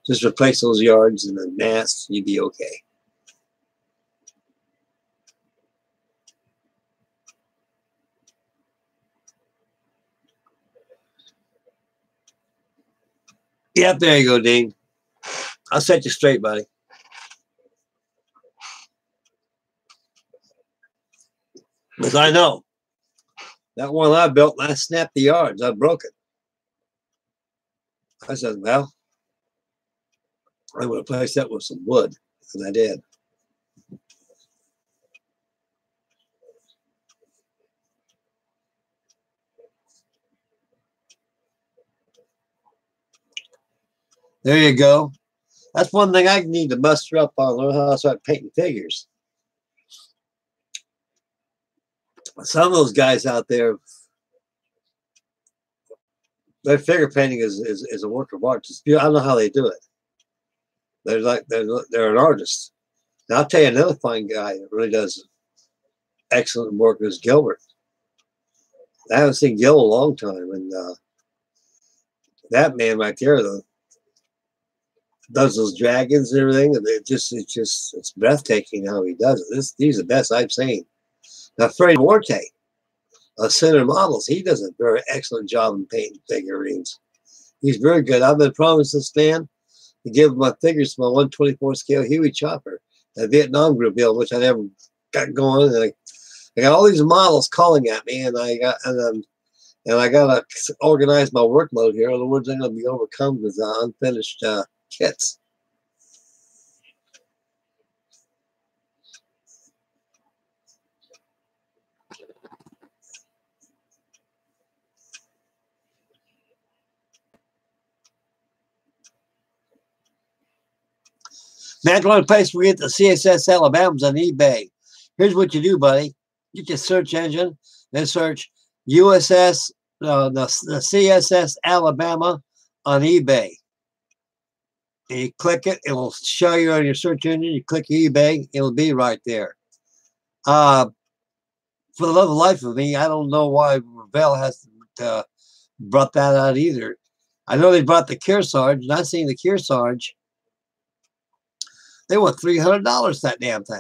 Just replace those yards and the masts, you'd be okay. Yep, there you go, Dean. I'll set you straight, buddy. Because I know that one I built, I snapped the yards. I broke it. I said, well, I'm going to replace that with some wood. And I did. There you go. That's one thing I need to muster up on, learn how to start painting figures. Some of those guys out there, their figure painting is a work of art. I don't know how they do it. They're an artist. Now I'll tell you another fine guy that really does excellent work is Gilbert. I haven't seen Gil in a long time, and that man right there does those dragons and everything, and it's breathtaking how he does it. These are the best I've seen. Now Freddie Morte, Center Models, he does a very excellent job in painting figurines. He's very good. I've been promised this man to give him my figures from my 124 scale Huey Chopper, a Vietnam group deal, which I never got going. And I got all these models calling at me, and I gotta organize my workload here. Otherwise, I'm gonna be overcome with unfinished kits. Man, the only place we get the CSS Alabama's on eBay. Here's what you do, buddy. Get your search engine, then search USS, the CSS Alabama on eBay. And you click it, it will show you on your search engine. You click eBay, it'll be right there. For the love of life of me, I don't know why Revell has brought that out either. I know they brought the Kearsarge, and I've seen the Kearsarge. They want $300 that damn thing.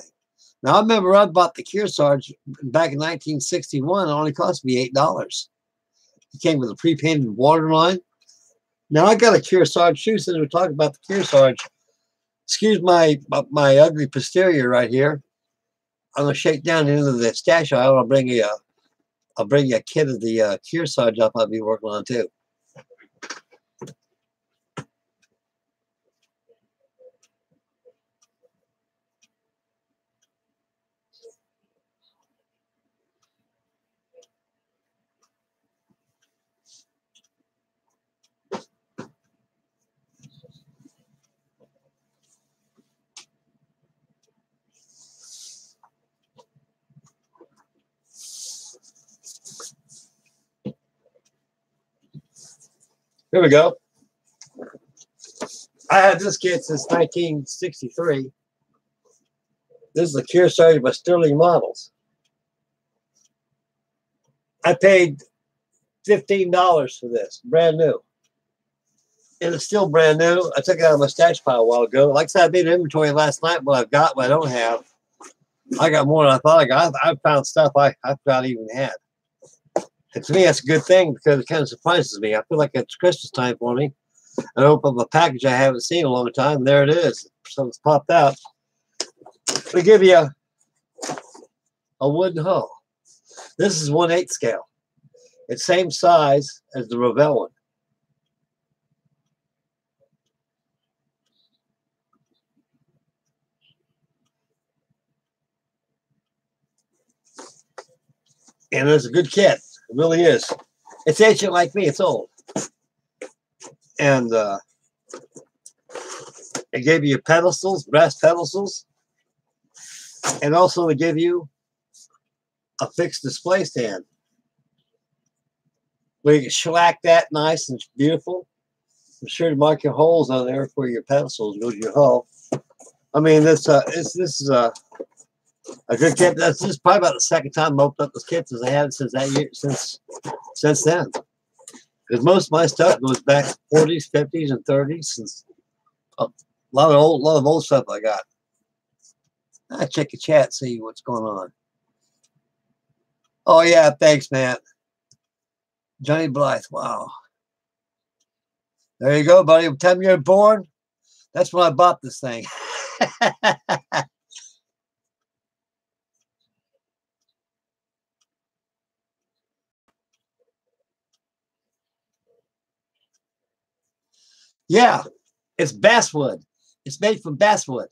Now I remember I bought the Kearsarge back in 1961. It only cost me $8. It came with a pre-painted waterline. Now I got a Kearsarge shoe. Since we're talking about the Kearsarge, excuse my ugly posterior right here. I'm gonna shake down into the stash aisle. I'll bring you a kit of the Kearsarge up I'll be working on too. Here we go. I had this kit since 1963. This is a Kearsarge by Sterling Models. I paid $15 for this, brand new. And it's still brand new. I took it out of my stash pile a while ago. Like I said, I made an inventory last night. What I've got, what I don't have. I got more than I thought I got. I found stuff I not even had. And to me, that's a good thing because it kind of surprises me. I feel like it's Christmas time for me. I open up a package I haven't seen in a long time. And there it is. Something's popped out. They give you a wooden hull. This is 1/8 scale. It's same size as the Revell one. And it's a good kit. It really is. It's ancient like me. It's old. And they gave you pedestals, brass pedestals. And also they give you a fixed display stand where you can shellac that nice and beautiful. I'm sure to mark your holes on there for your pedestals goes your hull. I mean, this is a good kit. This is probably about the second time I opened up this kit since I had it since that year, since then. Because most of my stuff goes back 40s, 50s, and 30s. Since a lot of old stuff I got. I check the chat, see what's going on. Oh yeah, thanks, Matt. Johnny Blythe, wow. There you go, buddy. By the time you're born, that's when I bought this thing. Yeah, it's basswood. It's made from basswood.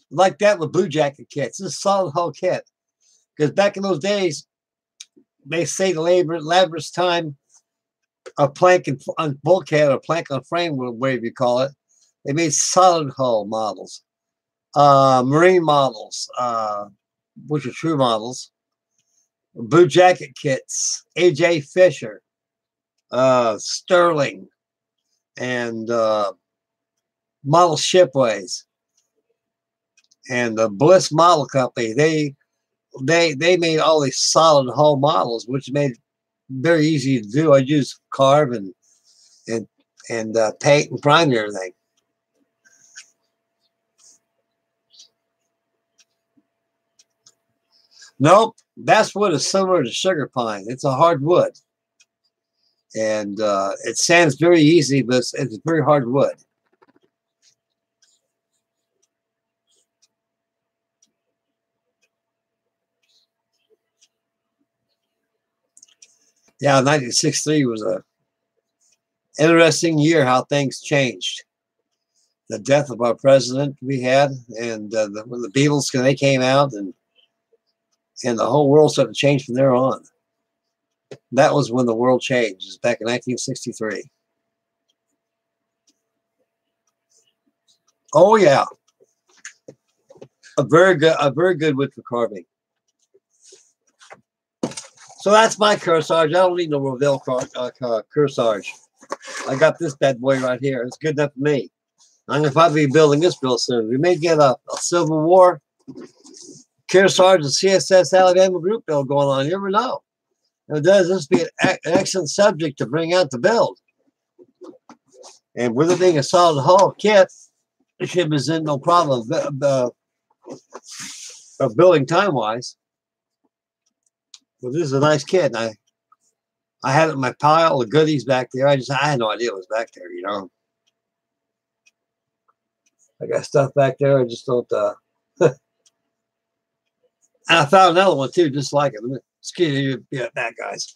Like that with Blue Jacket kits. This is a solid hull kit. Because back in those days, they say the laborious time of plank on bulkhead or plank on frame, whatever you call it. They made solid hull models, marine models, which are true models, Blue Jacket kits, A.J. Fisher, Sterling, and model shipways, and the Bliss Model Company. They made all these solid hull models, which made it very easy to do. I use carve and paint and prime and everything. Nope, basswood is similar to sugar pine. It's a hard wood, and it sands very easy, but it's very hard wood. Yeah, 1963 was a interesting year. How things changed. The death of our president we had, and when the Beatles they came out, and the whole world started to change from there on. That was when the world changed. It was back in 1963. Oh yeah, a very good wood for carving. So that's my Kearsarge. I don't need no Revell Kearsarge. I got this bad boy right here. It's good enough for me. I'm going to probably be building this real soon. We may get a Civil War Kearsarge and CSS Alabama group build going on. You never know. If it does, this would be an excellent subject to bring out to build. And with it being a solid hull kit, it should present no problem of building time-wise. Well, this is a nice kit. And I had it in my pile of goodies back there. I had no idea it was back there, you know. I got stuff back there. I just don't. And I found another one too, just like it. Excuse me, be right back, guys.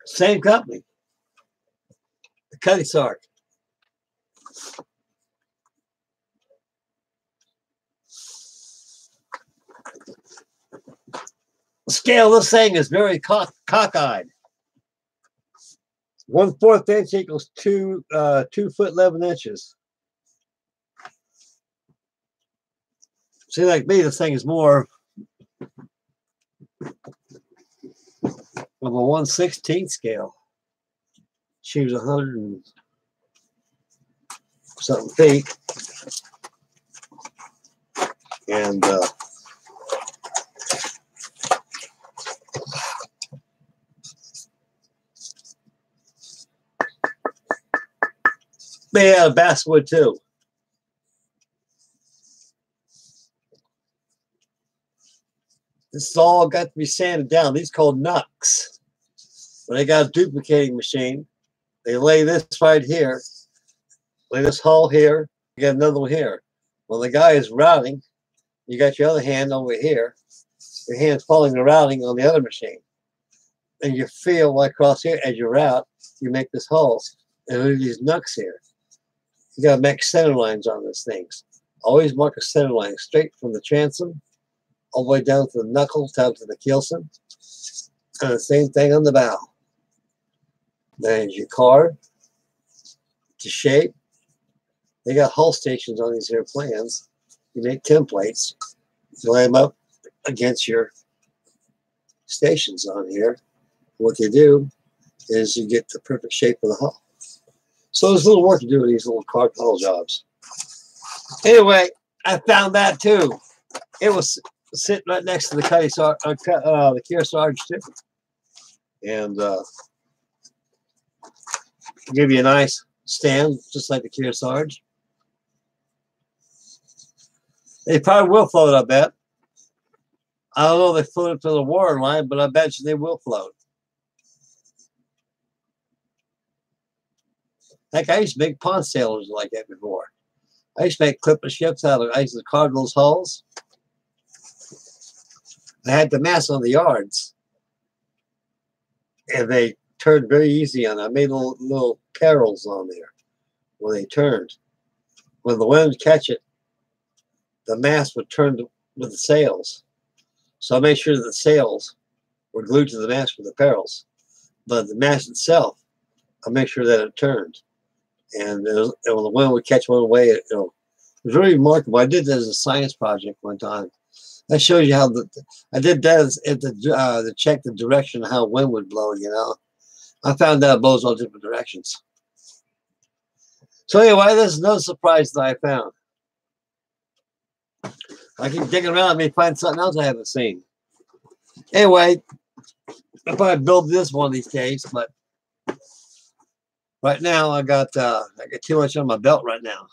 Same company, the Cutty Sark. The scale of this thing is very cockeyed. 1/4 inch equals 2 foot 11 inches. See, like me, this thing is more of a 1/16 scale. She was 100 and something feet. And they had a basswood too. This is all got to be sanded down. These are called knucks. When they got a duplicating machine, they lay this right here, lay this hull here, you got another one here. When the guy is routing, you got your other hand over here, your hand's following the routing on the other machine. And you feel right across here as you route, you make this hull. And there are these knucks here. You got to make center lines on these things. Always mark a center line straight from the transom all the way down to the knuckles, down to the keelson. And the same thing on the bow. Then your card to shape. They got hull stations on these here plans. You make templates. You lay them up against your stations on here. What you do is you get the perfect shape of the hull. So there's a little work to do with these little card hull jobs. Anyway, I found that too. It was sitting right next to the the Kearsarge too. And give you a nice stand, just like the Kearsarge. They probably will float, I bet. I don't know if they float up to the water line, but I bet you they will float. Heck, I used to make pond sailors like that before. I used to make clipper ships out of, I used to carve those hulls. I had the mast on the yards. And they turned very easy on it. I made little carols on there when they turned. When the wind would catch it, the mast would turn with the sails. So I made sure that the sails were glued to the mast with the parrels. But the mast itself, I make sure that it turned. And when the wind would catch one way, it was really remarkable. I did that as a science project one time. That shows you how I did that to check the direction of how wind would blow, I found out it blows all different directions. So anyway, this is no surprise that I found. I keep digging around, I may find something else I haven't seen. Anyway, I'll probably build this one of these days, but right now I got too much on my belt right now.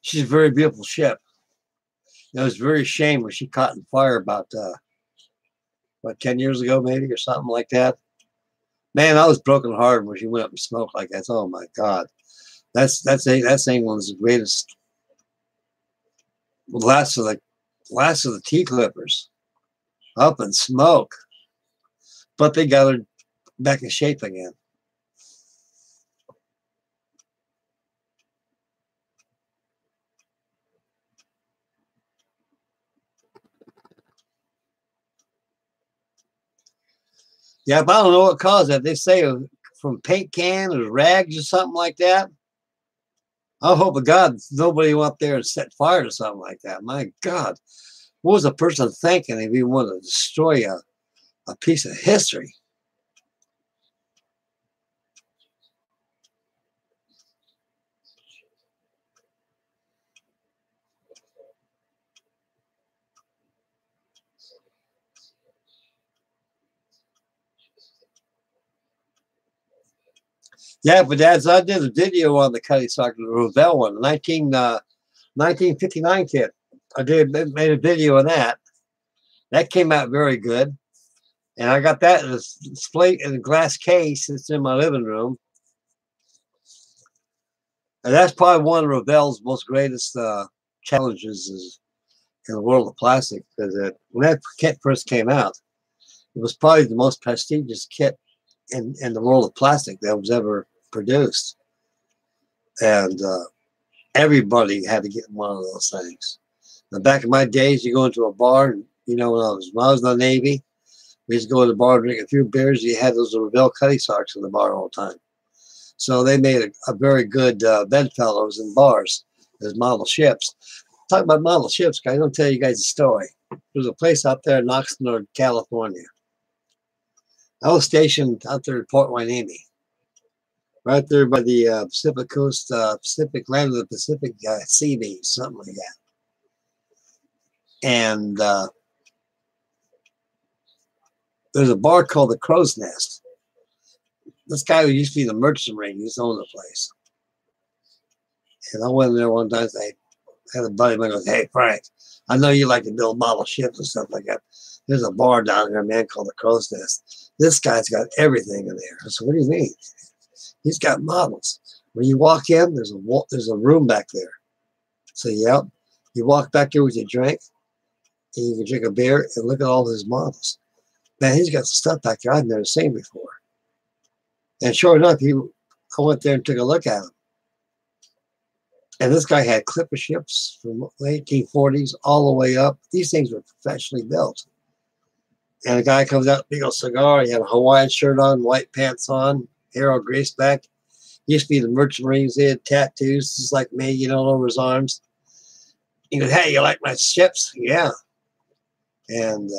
She's a very beautiful ship. It was very shame when she caught in fire about 10 years ago, maybe, or something like that. Man, I was broken hearted when she went up in smoke like that. Oh my God, that's thing was the greatest. Last of the T clippers, up in smoke, but they got her back in shape again. Yeah, but I don't know what caused that. They say from paint can or rags or something like that. I hope to God nobody went up there and set fire to something like that. My God, what was a person thinking if he wanted to destroy a piece of history? Yeah, but as I did a video on the Cuddy Socket, the Rovell one, the 1959 kit. I made a video on that. That came out very good. And I got that in a display in a glass case. It's in my living room. And that's probably one of Rovell's most greatest challenges is in the world of plastic. Because when that kit first came out, It was probably the most prestigious kit in the world of plastic that was ever produced. And everybody had to get one of those things. Now, back in my days, you go into a bar, and, you know, when I was in the Navy, we used to go to the bar, drink a few beers. You had those Revell Cuddy Sarks in the bar all the time. So they made a very good bedfellows in bars as model ships. Talk about model ships, guys. I'm going to tell you guys a story. There's a place out there in Oxnard, California. I was stationed out there in Port Hueneme, right there by the Pacific coast, Pacific land of the Pacific Sea beach, something like that. And there's a bar called the Crow's Nest. This guy who used to be the merchant marine, he used to own the place. And I went in there one time, I had a buddy of mine goes, "Hey, Frank, I know you like to build model ships and stuff like that. There's a bar down there, man, called the Crow's Nest. This guy's got everything in there." I said, "What do you mean?" "He's got models. When you walk in, there's a room back there." So, yeah, you walk back there with your drink, and you can drink a beer and look at all his models. Man, he's got stuff back there I've never seen before. And sure enough, I went there and took a look at him. And this guy had clipper ships from the 1840s all the way up. These things were professionally built. And a guy comes out, big old cigar. He had a Hawaiian shirt on, white pants on, hair all greased back. He used to be the merchant marines. They had tattoos, just like me, you know, all over his arms. He goes, "Hey, you like my ships?" "Yeah." And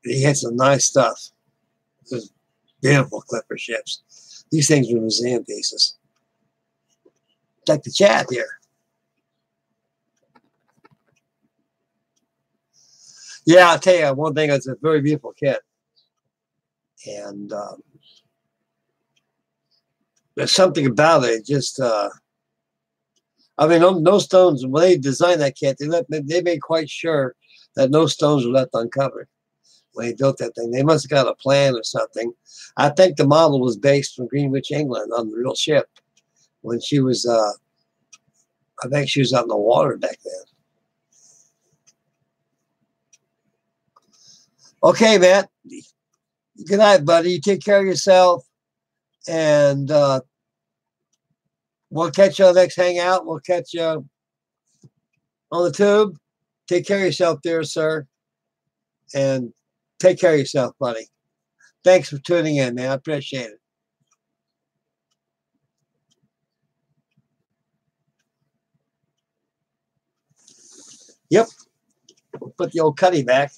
he had some nice stuff. Just beautiful clipper ships. These things were museum pieces. Like the chat here. Yeah, I'll tell you one thing. It's a very beautiful kit. And there's something about it. Just, I mean, no stones, when they designed that kit, they made quite sure that no stones were left uncovered when they built that thing. They must have got a plan or something. I think the model was based from Greenwich, England, on the real ship when she was, I think she was out in the water back then. Okay, Matt. Good night, buddy. You take care of yourself. And we'll catch you on the next Hangout. We'll catch you on the tube. Take care of yourself there, sir. And take care of yourself, buddy. Thanks for tuning in, man. I appreciate it. Yep. We'll put the old Cuddy back.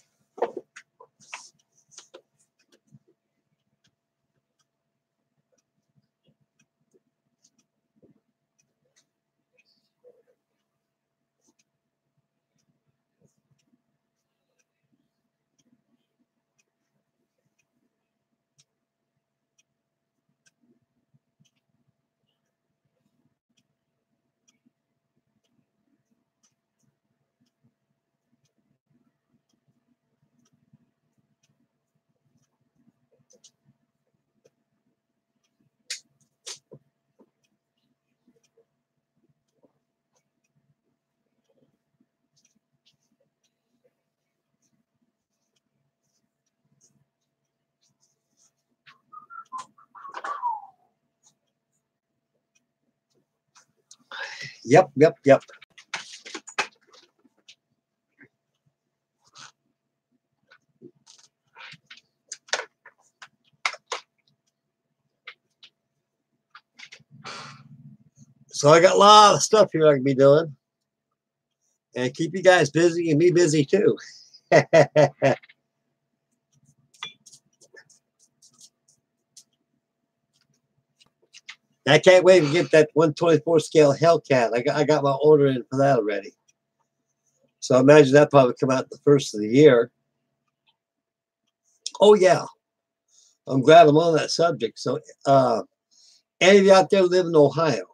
Yep. So I got a lot of stuff here I can be doing. And keep you guys busy and me busy too. I can't wait to get that 124 scale Hellcat. I got my order in for that already. So I imagine that probably come out the first of the year. Oh yeah. I'm glad I'm on that subject. So any of you out there live in Ohio?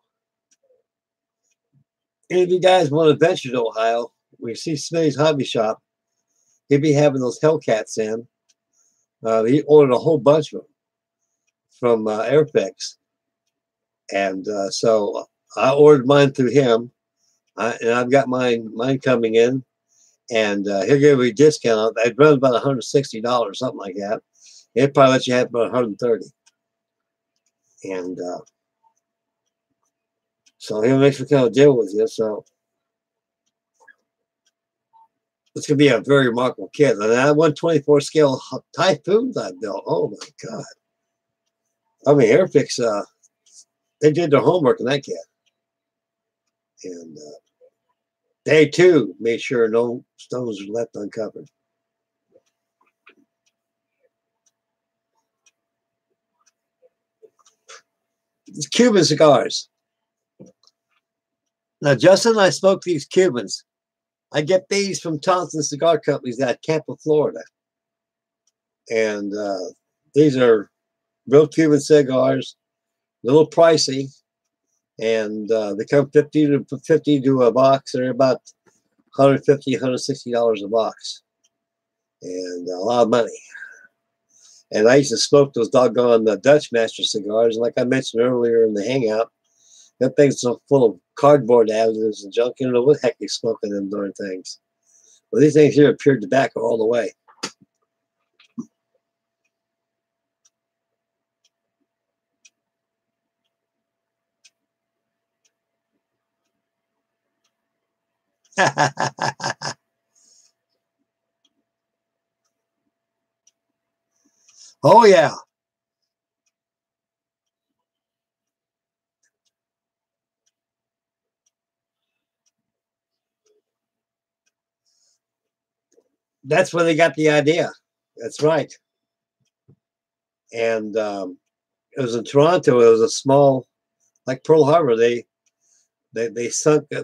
Any of you guys want to venture to Ohio? We see Smitty's Hobby Shop. He'll be having those Hellcats in. He ordered a whole bunch of them from Airfix. And so I ordered mine through him. And I've got mine coming in. and he'll give you a discount. I'd run about $160, something like that. He'll probably let you have about 130, and so he'll make some kind of deal with you. So it's gonna be a very remarkable kid. And that 124 scale Typhoons I built. Oh my God! I mean, Airfix, they did their homework on that kid, and they too made sure no stones were left uncovered. These Cuban cigars. Now, Justin and I smoked these Cubans. I get these from Thompson Cigar Companies out of Tampa, Florida. And these are real Cuban cigars, a little pricey. And they come 50 to a box. They're about $150, $160 a box. And a lot of money. And I used to smoke those doggone Dutch Master cigars. Like I mentioned earlier in the Hangout, that thing's so full of cardboard additives and junk. You don't know what the heck you're smoking them darn things. Well, these things here are pure tobacco all the way. Oh, yeah. That's where they got the idea. That's right. And it was in Toronto. It was a small, like Pearl Harbor. They sunk a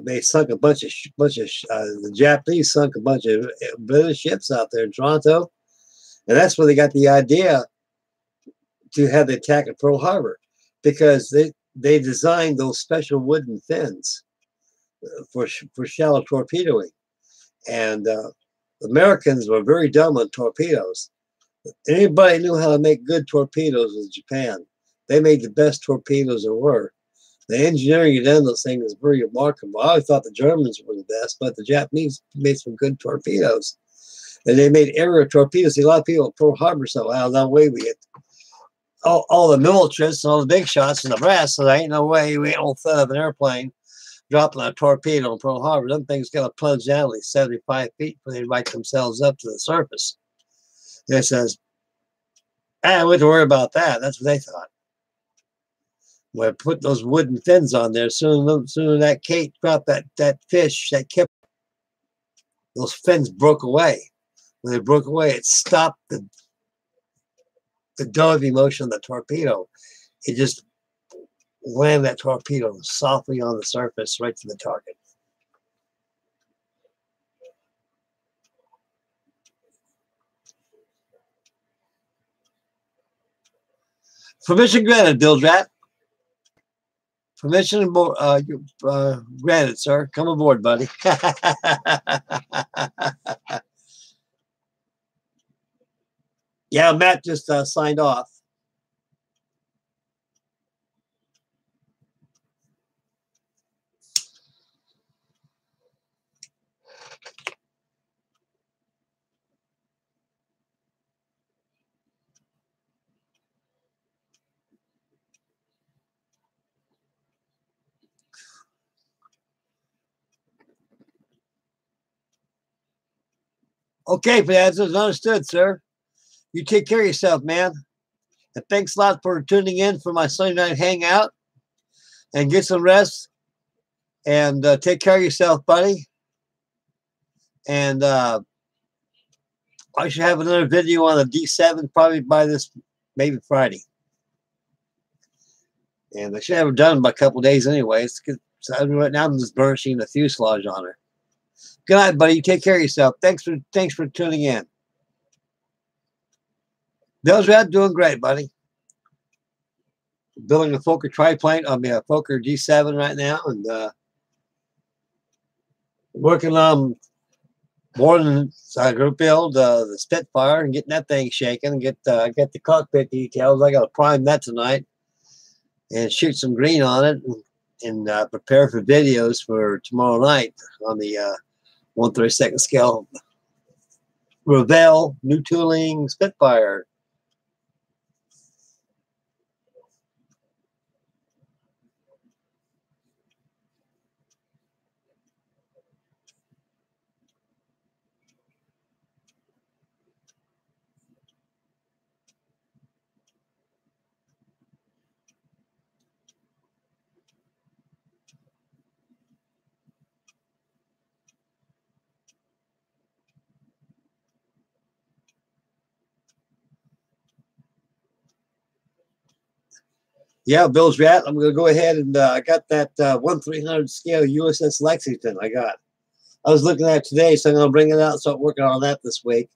bunch of the Japanese sunk a bunch of British ships out there in Toronto, and that's where they got the idea to have the attack at Pearl Harbor, because they designed those special wooden fins for shallow torpedoing, and Americans were very dumb on torpedoes. Anybody knew how to make good torpedoes was Japan. They made the best torpedoes there were. The engineering at end those things is very remarkable. I always thought the Germans were the best, but the Japanese made some good torpedoes. And they made area torpedoes. See, a lot of people at Pearl Harbor said, well, no way we get all the militarists and all the big shots in the brass, so there ain't no way we don't set up an airplane dropping a torpedo in Pearl Harbor. Them things got to plunge down at least 75 feet before they right themselves up to the surface. And it says, we don't have to worry about that. That's what they thought. Well, put those wooden fins on there. Soon as that Kate dropped that fish, that kept those fins broke away. When they broke away, it stopped the diving motion of the torpedo. It just landed that torpedo softly on the surface, right to the target. Permission granted, Bill Drat. Permission granted, sir. Come aboard, buddy. Yeah, Matt just signed off. Okay, Piazza's understood, sir. You take care of yourself, man. And thanks a lot for tuning in for my Sunday night hangout. And get some rest. And take care of yourself, buddy. And I should have another video on the D7 probably by this, maybe Friday. And I should have it done by a couple of days anyways. So right now I'm just burnishing the fuselage on her. Good night, buddy. You take care of yourself. Thanks for tuning in. Bill's Rat doing great, buddy. Building a Fokker triplane. I mean a Fokker D7 right now, and working on more than group build the Spitfire and getting that thing shaking and get the cockpit details. I got to prime that tonight and shoot some green on it and prepare for videos for tomorrow night on the 1/32 scale Revell, new tooling, Spitfire. Yeah, Bill's Rat. I'm going to go ahead and I got that 1/300 scale USS Lexington. I was looking at it today, so I'm going to bring it out, start working on that this week,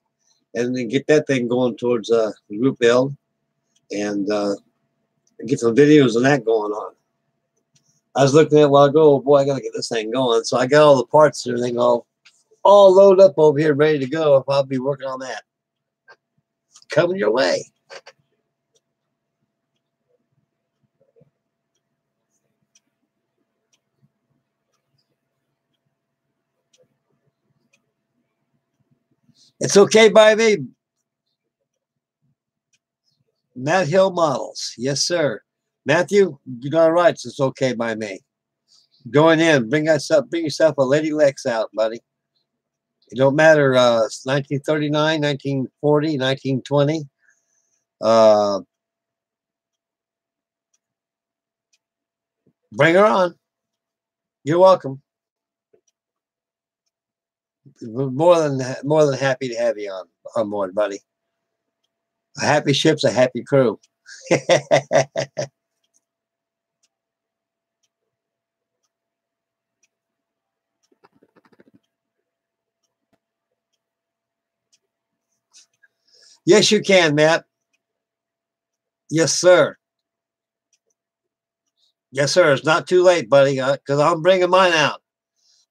and then get that thing going towards the group build, and get some videos of that going on. I was looking at it a while ago. Oh boy, I got to get this thing going. So I got all the parts and everything all loaded up over here, ready to go. I'll be working on that. Coming your way. It's okay by me. Matt Hill Models. Yes, sir. Matthew, you're darn right. It's okay by me. Going in, bring yourself a Lady Lex out, buddy. It don't matter. 1939, 1940, 1920. Bring her on. You're welcome. More than happy to have you on board, buddy. A happy ship's a happy crew. Yes, you can, Matt. Yes, sir. Yes, sir. It's not too late, buddy, because I'm bringing mine out.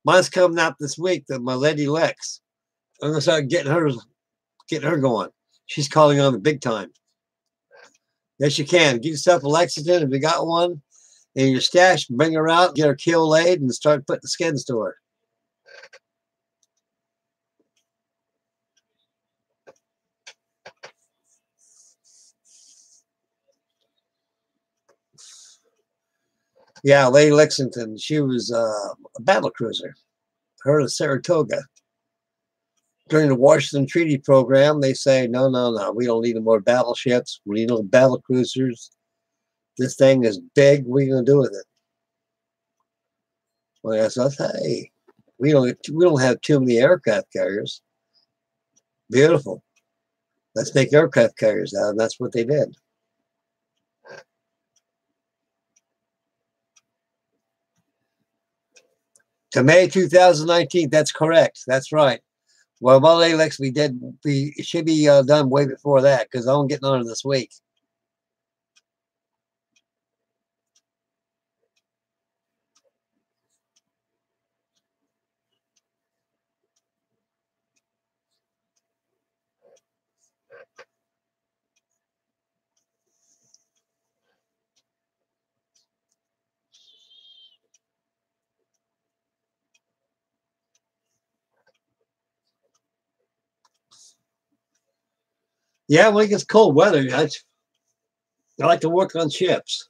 Mine's coming out this week, my Lady Lex. I'm going to start getting her going. She's calling on the big time. Yes, you can. Get yourself a Lexington if you got one in your stash. Bring her out, get her keel laid, and start putting the skins to her. Yeah, Lady Lexington. She was a battle cruiser. Her at Saratoga. During the Washington Treaty Program, they say, no, we don't need no more battleships. We need no battle cruisers. This thing is big. What are you going to do with it? Well, I said, hey, we don't have too many aircraft carriers. Beautiful. Let's make aircraft carriers out, and that's what they did. To May 2019, that's correct. That's right. Well, my Lady Lex, it should be done way before that because I'm getting on it this week. Yeah, when it gets cold weather, I like to work on ships.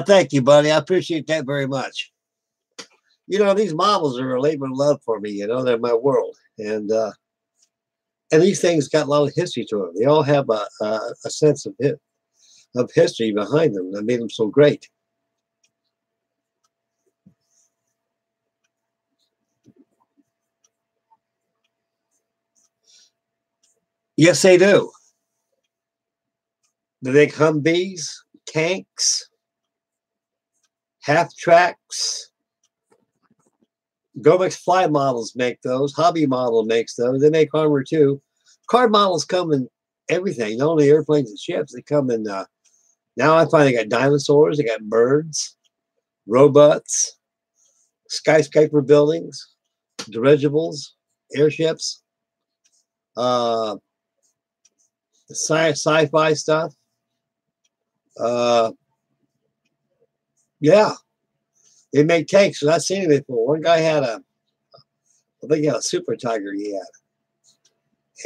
Thank you, buddy. I appreciate that very much. You know, these models are a labor of love for me. You know, they're my world, and these things got a lot of history to them. They all have a sense of history behind them that made them so great. Yes, they do. The big Humvees, tanks, half tracks, Gomex Fly models make those. Hobby Model makes those. They make armor too. Card models come in everything. Not only airplanes and ships. They come in. Now I find they got dinosaurs. They got birds, robots, skyscraper buildings, dirigibles, airships, uh, sci-fi stuff. Yeah, they make tanks. I've seen it before. One guy had I think he had a Super Tiger he had,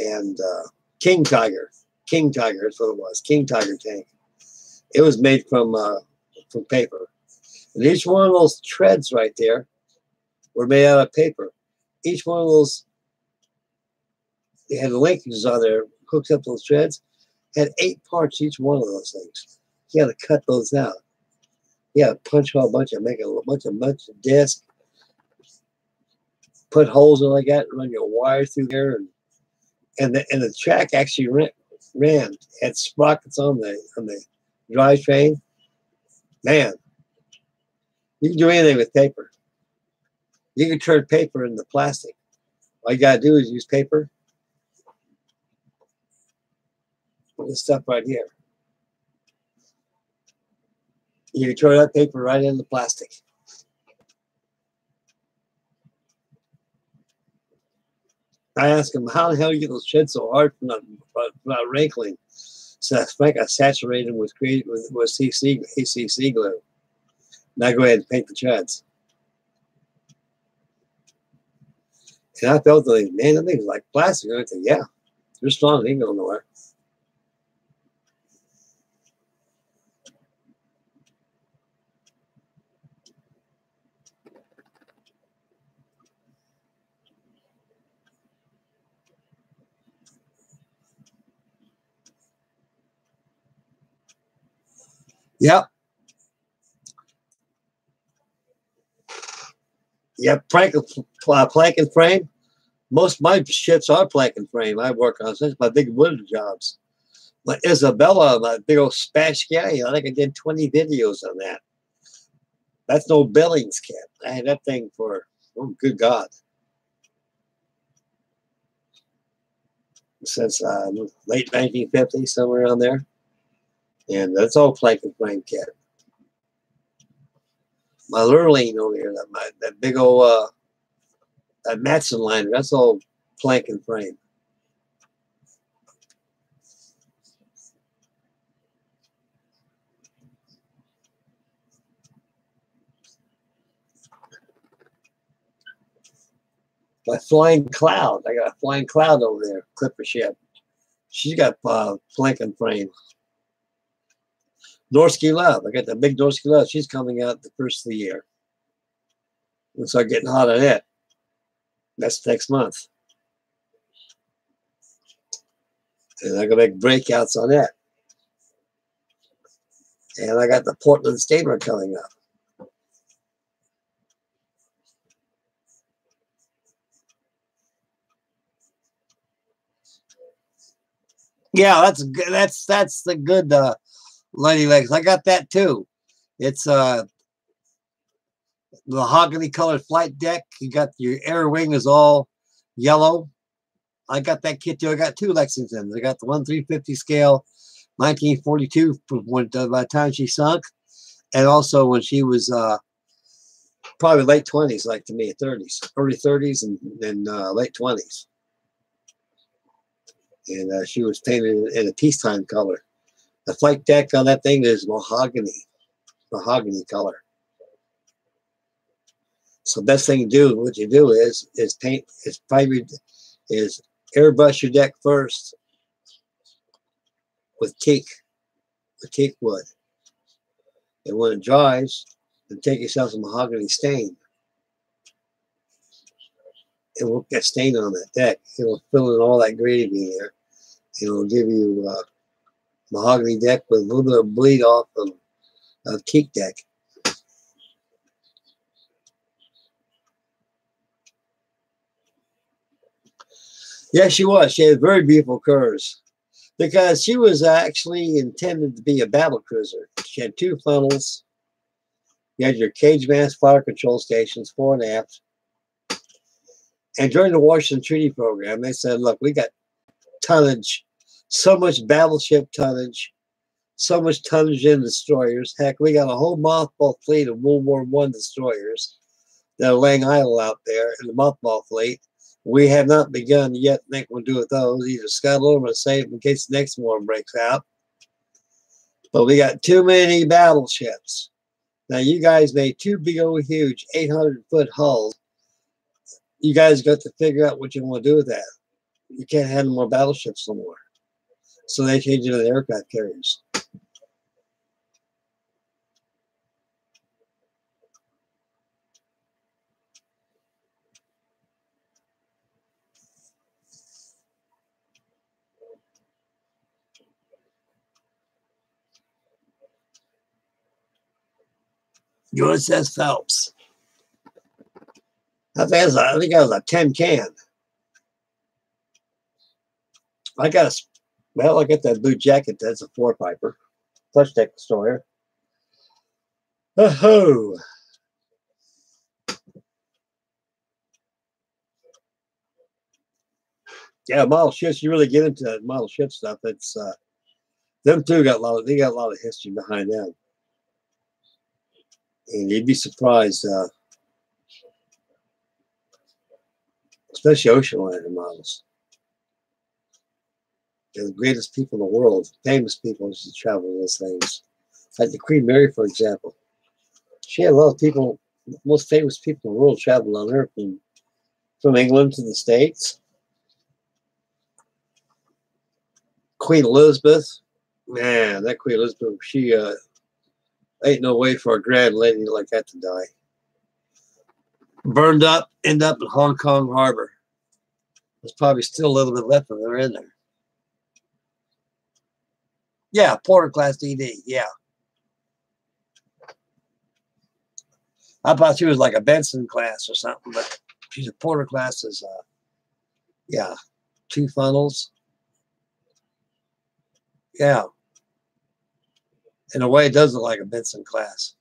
and King Tiger. King Tiger, that's what it was. King Tiger tank. It was made from paper. And each one of those treads right there were made out of paper. Each one of those, they had linkages on there, hooks up those treads, had 8 parts each one of those things. You had to cut those out. You had to punch hole a bunch of, make a bunch of discs, put holes in like that, run your wires through there, and the track actually ran, had sprockets on the drivetrain. Man, you can do anything with paper. You can turn paper into plastic. All you gotta do is use paper. This stuff right here. You can turn that paper right into plastic. I asked him, how the hell do you get those treads so hard from not wrinkling? So Frank, I saturated them with ACC glue. Now go ahead and paint the treads. And I felt like, man, that thing's like plastic. And I said, yeah, they're strong. They ain't going nowhere. Yep. Yep. Plank and frame. Most of my ships are plank and frame. I work on since my big wood jobs. Like Isabella, my big old Spash guy, I think I did 20 videos on that. That's no Billings kit. I had that thing for, oh, good God. Since late 1950s, somewhere around there. And that's all plank and frame kit. My Lurleen over here, that big old that Matson liner, that's all plank and frame. My Flying Cloud, I got a Flying Cloud over there, Clipper ship. She's got plank and frame. Norsky Love, I got the big Norsky Love. She's coming out the first of the year. We'll start getting hot on it. That's next month. And I'm going to make breakouts on that. And I got the Portland Steamer coming up. Yeah, that's the good Lady Legs. I got that too. It's the mahogany colored flight deck. You got your air wing is all yellow. I got that kit too. I got 2 Lexingtons. I got the 1/350 scale, 1942 by the time she sunk, and also when she was probably late 20s, like to me, 30s, early 30s, and then late 20s. And she was painted in a peacetime color. The flight deck on that thing is mahogany color. So best thing to do, what you do is paint, is airbrush your deck first with teak wood. And when it dries, then take yourself some mahogany stain. It won't get stained on that deck. It'll fill in all that gravy there. It'll give you a mahogany deck with a little bit of bleed off of teak deck. Yeah, she was. She had very beautiful curves because she was actually intended to be a battle cruiser. She had 2 funnels. You had your cage mast fire control stations, fore and aft. And during the Washington Treaty Program, they said, look, we got tonnage, so much battleship tonnage, so much tonnage in destroyers. Heck, we got a whole mothball fleet of World War I destroyers that are laying idle out there in the mothball fleet. We have not begun yet think we'll do with those, either scuttle them or save them in case the next war breaks out. But we got too many battleships. Now, you guys made two big old huge 800-foot hulls. You guys got to figure out what you want to do with that. You can't have no more battleships no more. So they changed it to the aircraft carriers. USS Phelps. I think that was a 10 can. I got that blue jacket. That's a 4-piper. Flush deck destroyer. Oh. Yeah, model ships. You really get into that model ship stuff. It's them two got a lot of history behind them, and you'd be surprised, especially ocean liner models. They're the greatest people in the world, famous people used to travel those things. Like the Queen Mary, for example. She had a lot of people, the most famous people in the world travel on her from England to the States. Queen Elizabeth, man, that Queen Elizabeth, she ain't no way for a grand lady like that to die. Burned up, end up in Hong Kong Harbor. There's probably still a little bit left of her in there. Yeah, Porter class DD, yeah. I thought she was like a Benson class or something, but she's a Porter class is, yeah, 2 funnels. Yeah. In a way, it does look like a Benson class.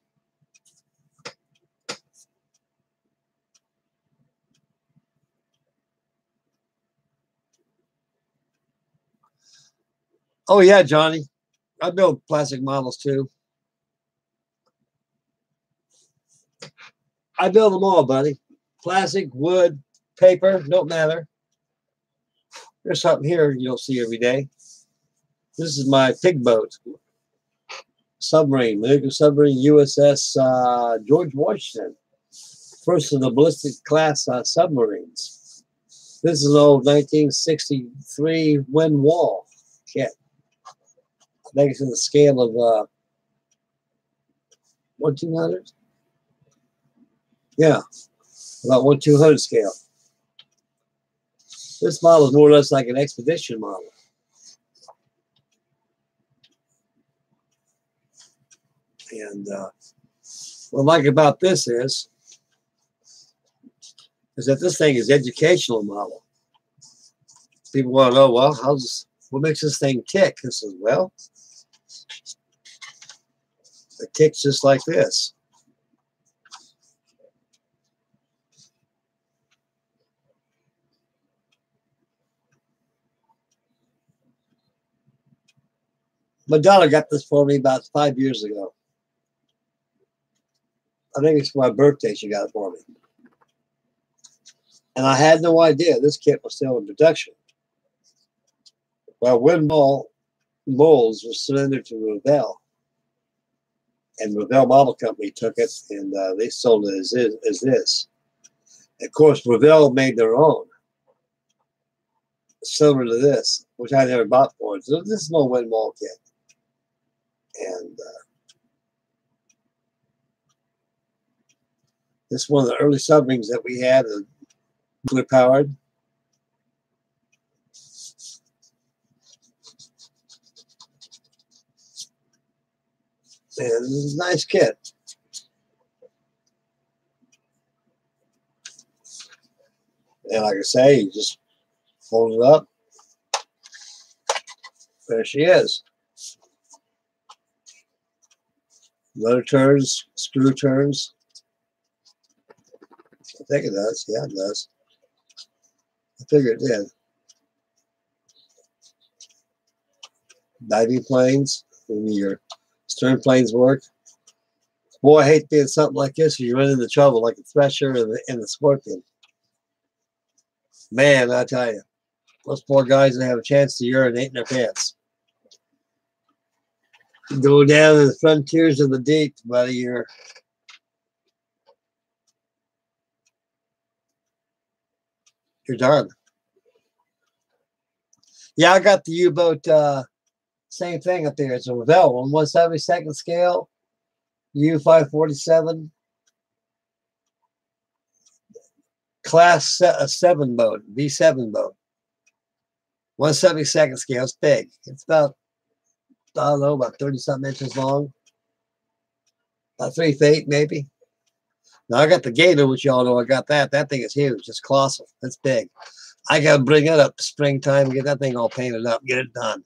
Oh, yeah, Johnny. I build plastic models, too. I build them all, buddy. Plastic, wood, paper, don't matter. There's something here you'll see every day. This is my pig boat. Submarine, American submarine USS George Washington. First of the ballistic class submarines. This is an old 1963 wind wall kit. I think it's in the scale of 1/200. Yeah, about 1/200 scale. This model is more or less like an expedition model. And what I like about this is that this thing is educational model. People want to know, well, what makes this thing tick? This is, well, it ticks just like this. My daughter got this for me about 5 years ago. I think it's for my birthday she got it for me. And I had no idea this kit was still in production. Well, Windball molds were surrendered to Revell. And Revell Model Company took it and they sold it as this. Of course, Revell made their own, similar to this, which I never bought for. So this is no Windball kit. And this is one of the early submarines that we had, nuclear powered. And this is a nice kit. And like I say, you just fold it up. There she is. Motor turns, screw turns. I think it does. Yeah, it does. I figured it did. Diving planes, maybe your stern planes work. Boy, I hate being something like this. You run into trouble like the Thresher and the Scorpion. Man, I tell you, those poor guys that have a chance to urinate in their pants. You go down to the frontiers of the deep, buddy. You're done. Yeah, I got the U-boat. Same thing up there. It's a Revell on 1/72nd scale, U-547, class 7 boat, V7 boat. 1/72nd scale. It's big. It's about, I don't know, about 30-something inches long. About 3 feet, maybe. Now, I got the Gator, which y'all know I got that. That thing is huge. It's colossal. It's big. I got to bring it up springtime and get that thing all painted up, get it done.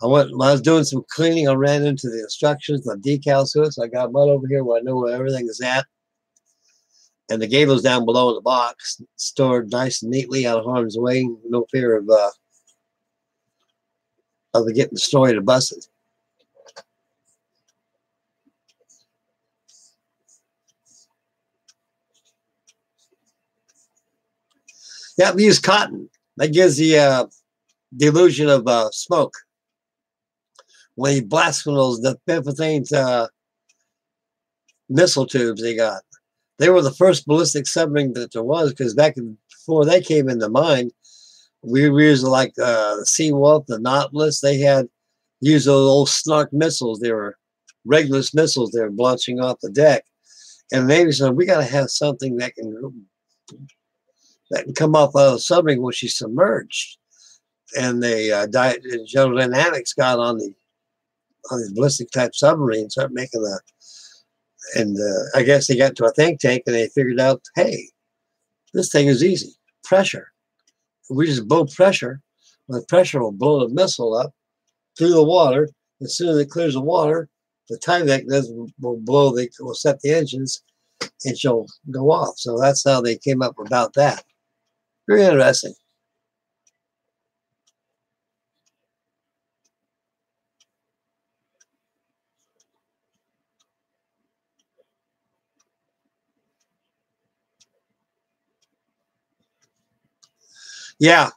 When I was doing some cleaning, I ran into the instructions, the decals to it. So I got mud over here where I know where everything is at. And the Gator's down below in the box, stored nice and neatly out of harm's way. No fear of it getting destroyed or busted. Yeah, we use cotton. That gives the illusion of smoke. When you blast one of those the missile tubes they got. They were the first ballistic submarine that there was, because before they came into mind, we were using like the Seawolf, the Nautilus. They had used those old Snark missiles. They were Regulus missiles. They were launching off the deck. And the Navy said, we got to have something that can come off of the submarine when she's submerged. And General Dynamics got on these ballistic type submarines, started making I guess they got to a think tank and they figured out, hey, this thing is easy. Pressure. We just blow pressure. The pressure will blow the missile up through the water. As soon as it clears the water, the time that will set the engines and she'll go off. So that's how they came up about that. Very interesting. Yeah.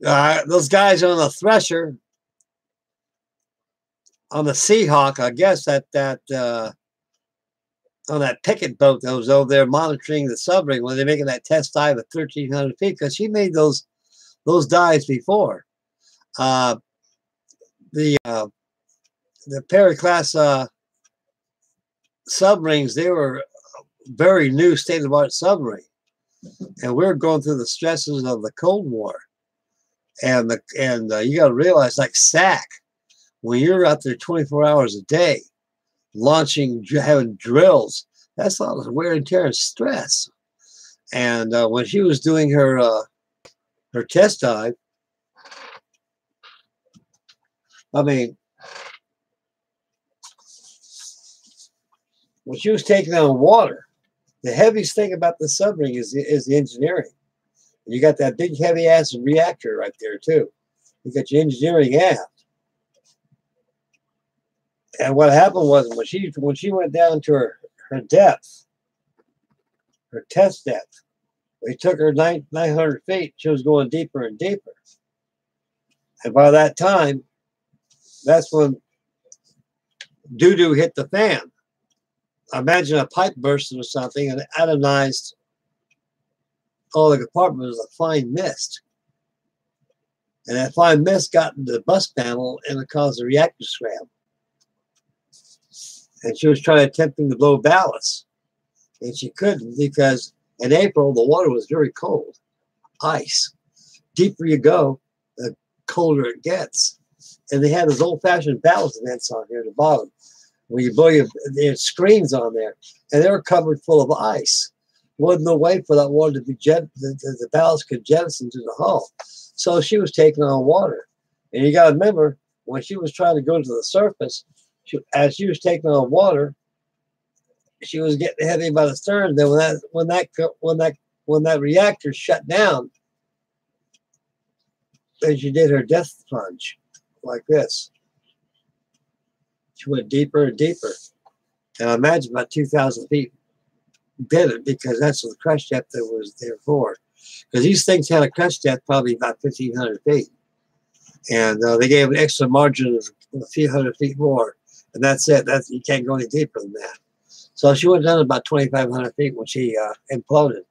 Those guys on the Thresher, on the Seahawk, I guess that on that picket boat that was over there monitoring the submarine when they're making that test dive at 1,300 feet, because she made those dives before. The Perry class submarines, they were very new state-of-the-art submarine, and we were going through the stresses of the Cold War, and you got to realize, like SAC, when you're out there 24 hours a day, launching, having drills, that's a lot of wear and tear and stress. And when she was doing her test dive, I mean, when she was taking on water, the heaviest thing about the submarine is the engineering. And you got that big heavy ass reactor right there too. You got your engineering aft. And what happened was when she went down to her depth, her test depth, they took her 900 feet. She was going deeper and deeper. And by that time, that's when doo-doo hit the fan. Imagine a pipe bursting or something and atomized all the compartment was a fine mist. And that fine mist got into the bus panel and it caused the reactor to scram. And she was attempting to blow ballast. And she couldn't because in April, the water was very cold. Ice. Deeper you go, the colder it gets. And they had those old-fashioned ballast vents on here at the bottom. When you blow there's screens on there. And they were covered full of ice. There wasn't no way for that water to be the ballast could jettison to the hull. So she was taking on water. And you got to remember, when she was trying to go to the surface, as she was taking on water, she was getting heavy by the stern. Then when that reactor shut down, as she did her death plunge, like this. She went deeper and deeper. And I imagine about 2,000 feet did it because that's what the crush depth that was there for. Because these things had a crush depth probably about 1,500 feet. And they gave an extra margin of a few hundred feet more. And that's it. You can't go any deeper than that. So she went down about 2,500 feet when she imploded.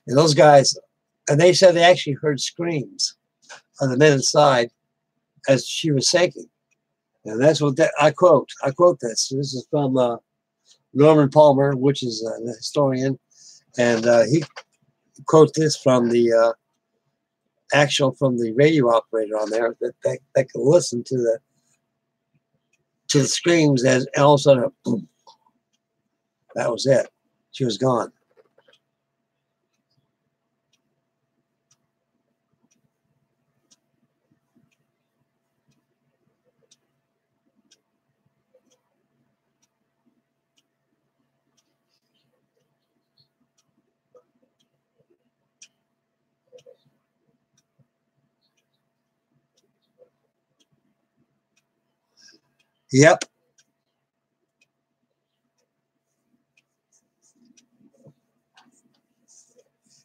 And those guys, and they said they actually heard screams of the men inside as she was sinking. And that's what I quote this. This is from Norman Palmer, which is an historian. And he quotes this from the from the radio operator on there that they could listen to the screams as and all of a sudden, boom, that was it. She was gone. Yep.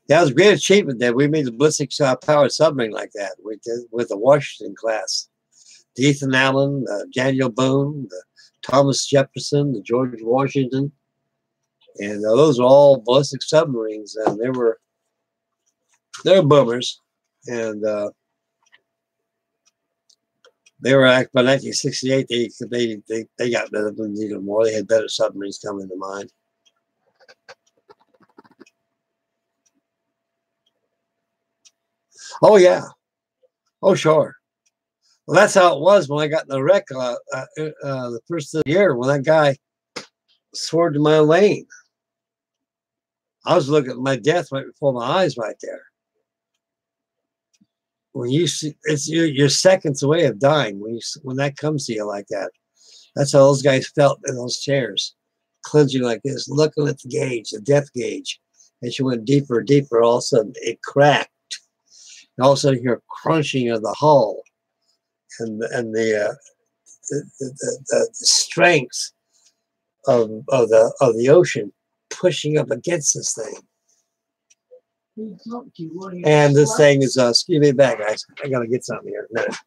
That was a great achievement that we made the ballistic powered submarine like that. We did with the Washington class. The Ethan Allen, Daniel Boone, the Thomas Jefferson, the George Washington. And those are all ballistic submarines. And they're boomers. And they were by 1968, they got better than even more. They had better submarines coming to mind. Oh yeah, oh sure. Well, that's how it was when I got in the wreck the first of the year when that guy swerved in my lane. I was looking at my death right before my eyes, right there. When you see, you're seconds away of dying when that comes to you like that. That's how those guys felt in those chairs, clenching like this, looking at the gauge, the death gauge. And she went deeper and deeper. All of a sudden, it cracked. And all of a sudden, you hear crunching of the hull and the strength of the ocean pushing up against this thing. And this thing is, excuse me back, guys. I got to get something here in a minute.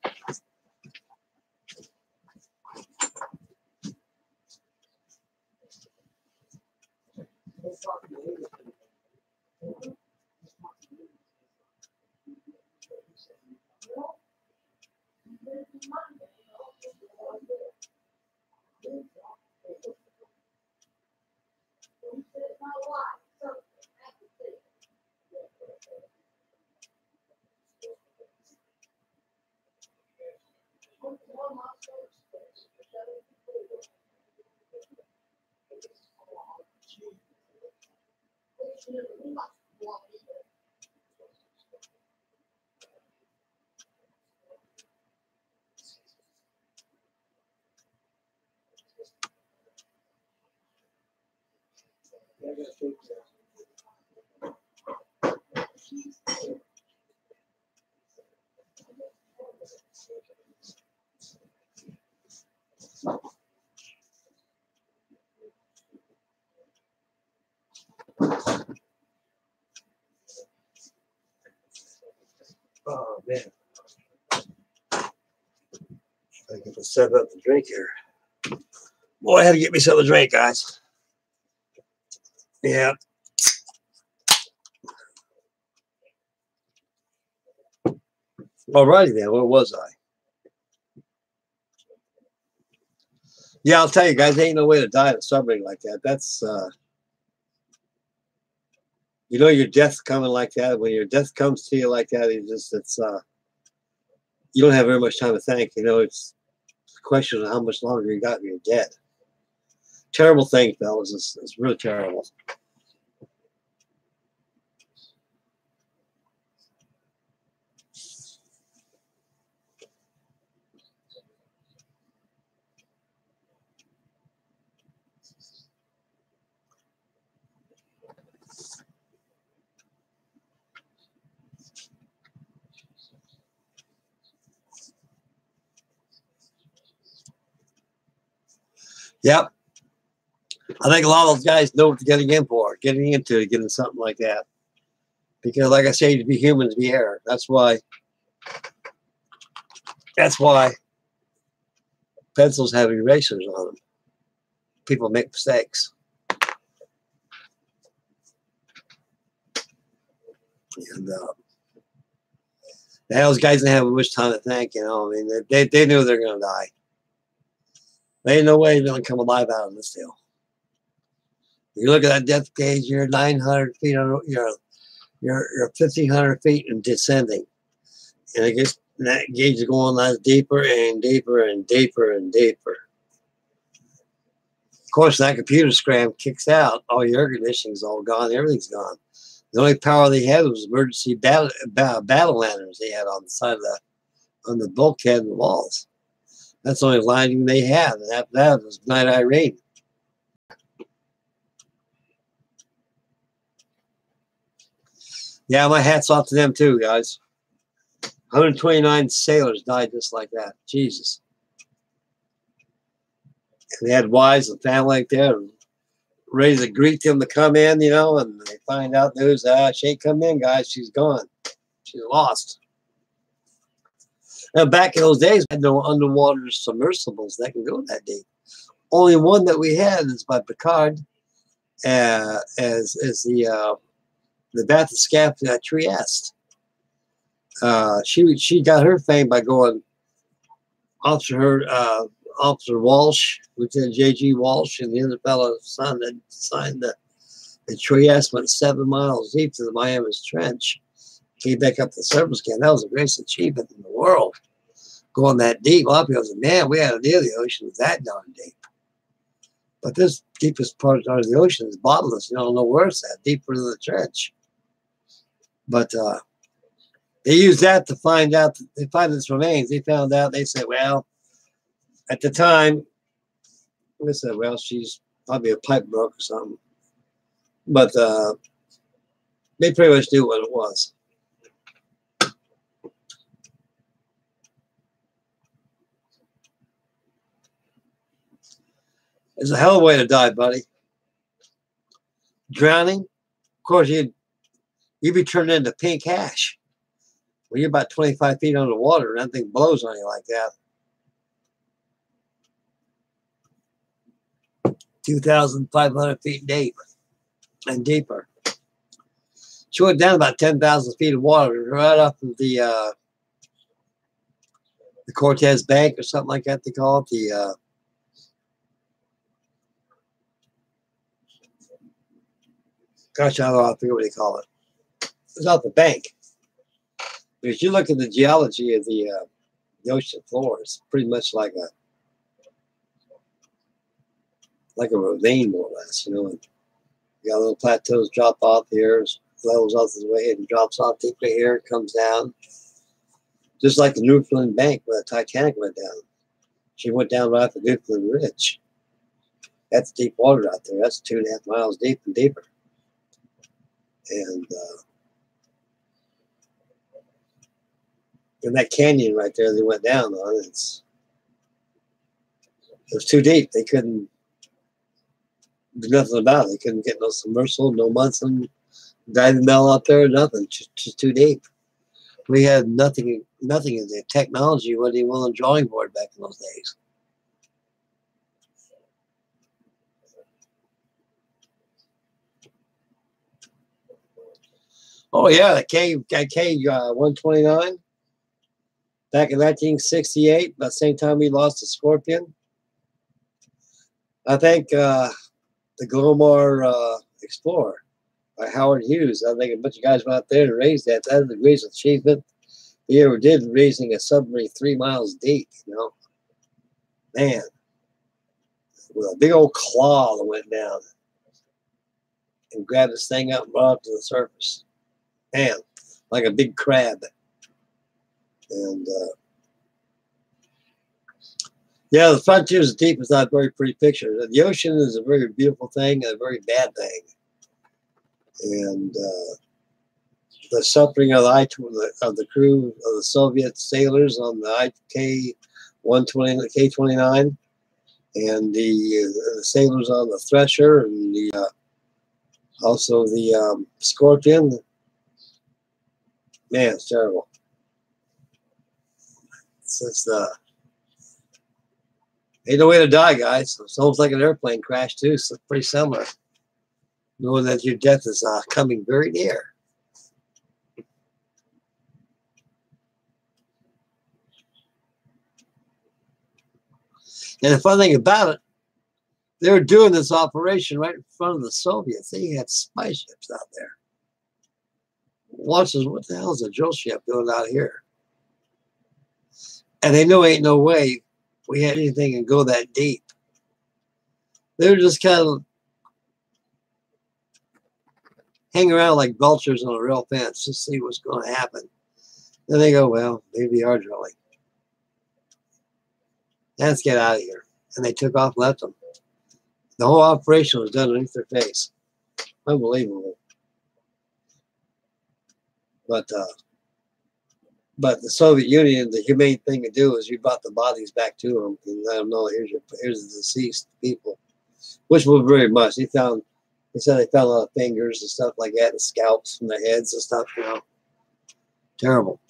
Oh man, I got to set up the drink here. Boy, I had to get me something to drink, guys. Yeah. Alrighty then, where was I? Yeah, I'll tell you guys, there ain't no way to die in a submarine like that. That's you know your death's coming like that. When your death comes to you like that, it's you don't have very much time to think. You know, it's a question of how much longer you got and you're dead. Terrible thing, fellas. It's really terrible. Yep. I think a lot of those guys know what they're getting in for, getting something like that. Because, like I say, to be human, to be air. That's why pencils have erasers on them. People make mistakes. And those guys didn't have much time to think, you know. I mean, they knew they're going to die. There ain't no way they're going to come alive out of this deal. You look at that depth gauge, you're 900 feet, you're 1,500 feet and descending. And it gets, that gauge is going on deeper and deeper and deeper and deeper. Of course, that computer scram kicks out. All your air conditioning's all gone. Everything's gone. The only power they had was emergency battle lanterns they had on the side of on the bulkhead and the walls. That's the only lighting they had. And after that, it was night rain. Yeah, my hat's off to them too, guys. 129 sailors died just like that. Jesus. And they had wives and family like there, ready to greet them to come in, you know, and they find out news, she ain't come in, guys. She's gone. She's lost. Now, back in those days, we had no underwater submersibles that can go that deep. Only one that we had is by Picard, as the Bathyscaphe Trieste. She got her fame by going Officer Walsh, Lieutenant J.G. Walsh, and the other fellow son that signed the Trieste went 7 miles deep to the Miami's Trench. Came back up the surface again. That was the greatest achievement in the world. Going that deep. A lot of people say, man, we had an idea the ocean was that darn deep. But this deepest part of the ocean is bottomless. You don't know where it's at, deeper than the trench. But they used that to find out, they find its remains. They found out, they said, well, at the time, they said, well, she's probably a pipe broke or something. But they pretty much knew what it was. It's a hell of a way to die, buddy. Drowning, of course, you'd be turned into pink hash. When you're about 25 feet underwater, and that thing blows on you like that. 2,500 feet deep and deeper. She went down about 10,000 feet of water, right off of the Cortez Bank or something like that. They call it the. Gosh, I don't know. I forget what they call it. It's off the bank. Because you look at the geology of the ocean floor, it's pretty much like a ravine, more or less. You know, and you got little plateaus drop off here, levels off the way, and drops off deeper here, and comes down. Just like the Newfoundland Bank where the Titanic went down. She went down right off the Newfoundland Ridge. That's deep water out there. That's 2.5 miles deep and deeper. And in that canyon right there they went down on, it was too deep. They couldn't do nothing about it. They couldn't get no submersible, no Munson diving bell out there, nothing. Just too deep. We had nothing in the technology wasn't even on the drawing board back in those days. Oh yeah, the K-129. Back in 1968, about the same time we lost the Scorpion. I think the Glomar Explorer by Howard Hughes. I think a bunch of guys went out there to raise that. That is the greatest achievement he ever did, raising a submarine 3 miles deep, you know. Man, with a big old claw that went down and grabbed this thing up and brought it to the surface. Man, like a big crab. And yeah, the frontier is deep. It's not a very pretty picture. The ocean is a very beautiful thing and a very bad thing. And the suffering of the crew of the Soviet sailors on the K-29 and the sailors on the Thresher, and also the Scorpion. Man, it's terrible. It's ain't no way to die, guys. It's almost like an airplane crash too. So it's pretty similar, knowing that your death is coming very near. And the fun thing about it, they were doing this operation right in front of the Soviets. They had spy ships out there. Watches, what the hell is a drill ship doing out here? And they know ain't no way we had anything and go that deep. They were just kind of hang around like vultures on a rail fence to see what's going to happen. Then they go, well, maybe they are drilling. Let's get out of here. And they took off, left them. The whole operation was done underneath their face. Unbelievable. But the Soviet Union, the humane thing to do is you brought the bodies back to them and let them know here's the deceased people, which was very much. They said they found a lot of fingers and stuff like that, and scalps from the heads and stuff. You know, terrible.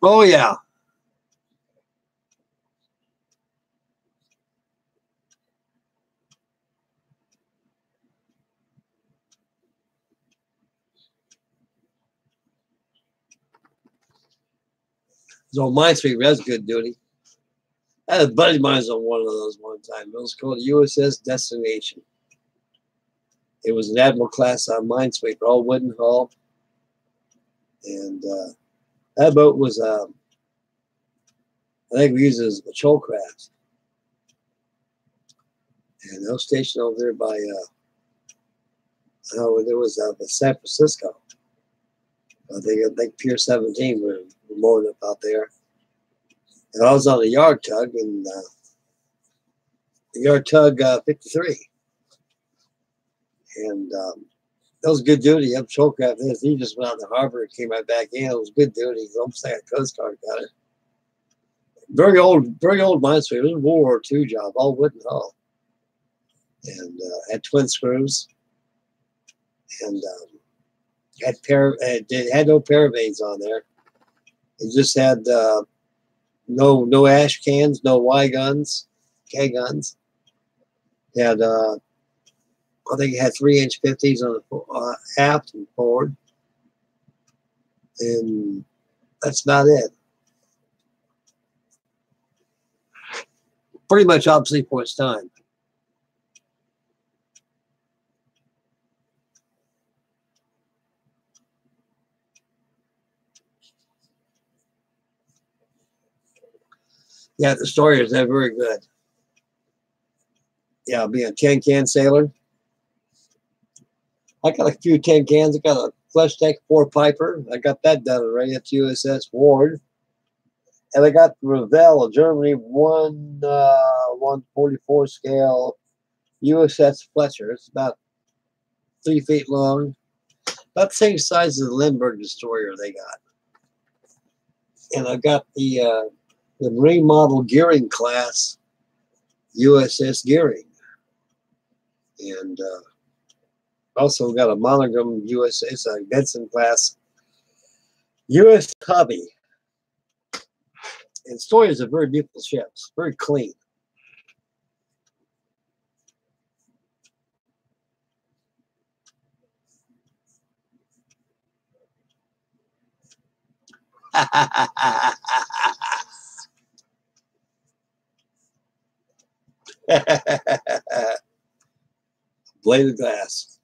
Oh yeah. So Minesweeper, that's good duty. I had a buddy of mine on one of those one time. It was called USS Destination. It was an Admiral class Minesweeper, all wooden hull. And that boat was, I think we used it as a patrol craft. And I was stationed over there by, there was San Francisco. I think Pier 17 were moored up out there. And I was on a yard tug, and the yard tug 53. And that was good duty. Up patrol craft. He just went out in the harbor and came right back in. It was good duty. It was almost like a Coast Guard got it. Very old minesweeper. It was a World War II job, all wooden hull. And had twin screws. And had no paravanes on there. It just had no ash cans, no Y guns, K guns. It had I think it had 3-inch 50s on the aft and forward, and that's about it. Pretty much obsolete for its time. Yeah, the story is that very good. Yeah, being a tin can sailor. I got a few tin cans. I got a flesh tank 4 Piper. I got that done already at USS Ward. And I got the Revell, Germany 144 scale USS Fletcher. It's about 3 feet long. About the same size as the Lindbergh destroyer they got. And I got the Marine Model Gearing class USS Gearing. And also got a monogram USS Benson class US Hobby. And stories are very beautiful ships, very clean. Blade of glass.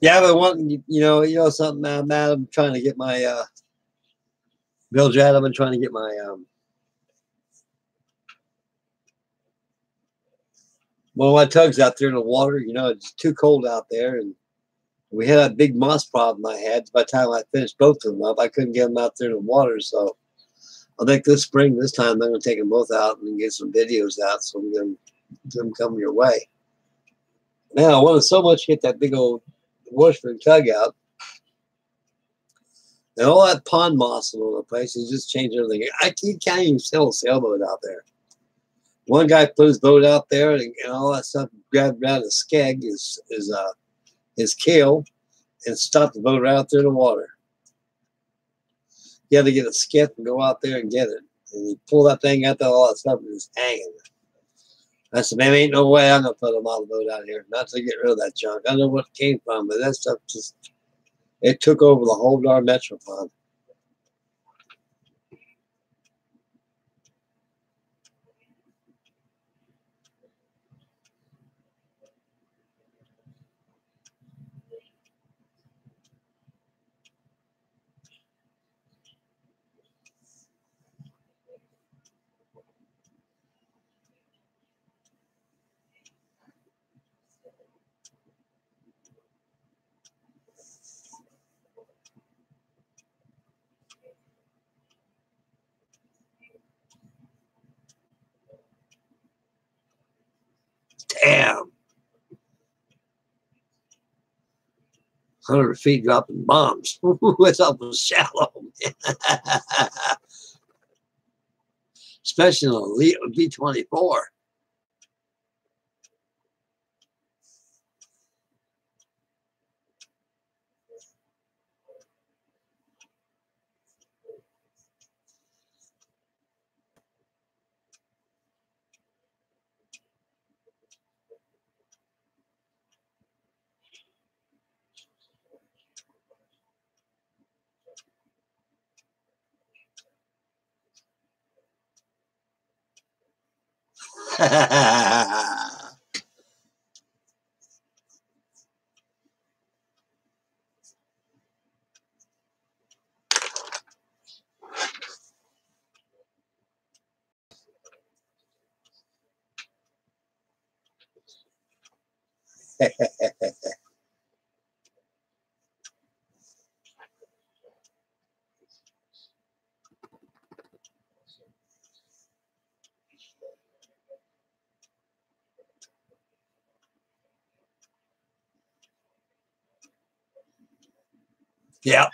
Yeah, but one, you know something, Matt. I'm trying to get my Bill Jad. I've been trying to get my one of my tugs out there in the water. You know, it's too cold out there, and we had a big moss problem I had. By the time I finished both of them up, I couldn't get them out there in the water. So I think this spring, this time, I'm going to take them both out and get some videos out so we can them come your way. Man, I wanted so much to get that big old Washburn tug out. And all that pond moss all over the place is just changed everything. You can't even sail a sailboat out there. One guy put his boat out there and all that stuff grabbed around his skeg, his keel, and stopped the boat right out there in the water. You had to get a skiff and go out there and get it. And he pulled that thing out there, all that stuff was hanging. I said, man, ain't no way I'm going to put a model boat out here. Not to get rid of that junk. I don't know what it came from, but that stuff just, it took over the whole darn metro pond. Damn. 100 feet dropping bombs. It's awful shallow. Especially on a B-24. Yeah.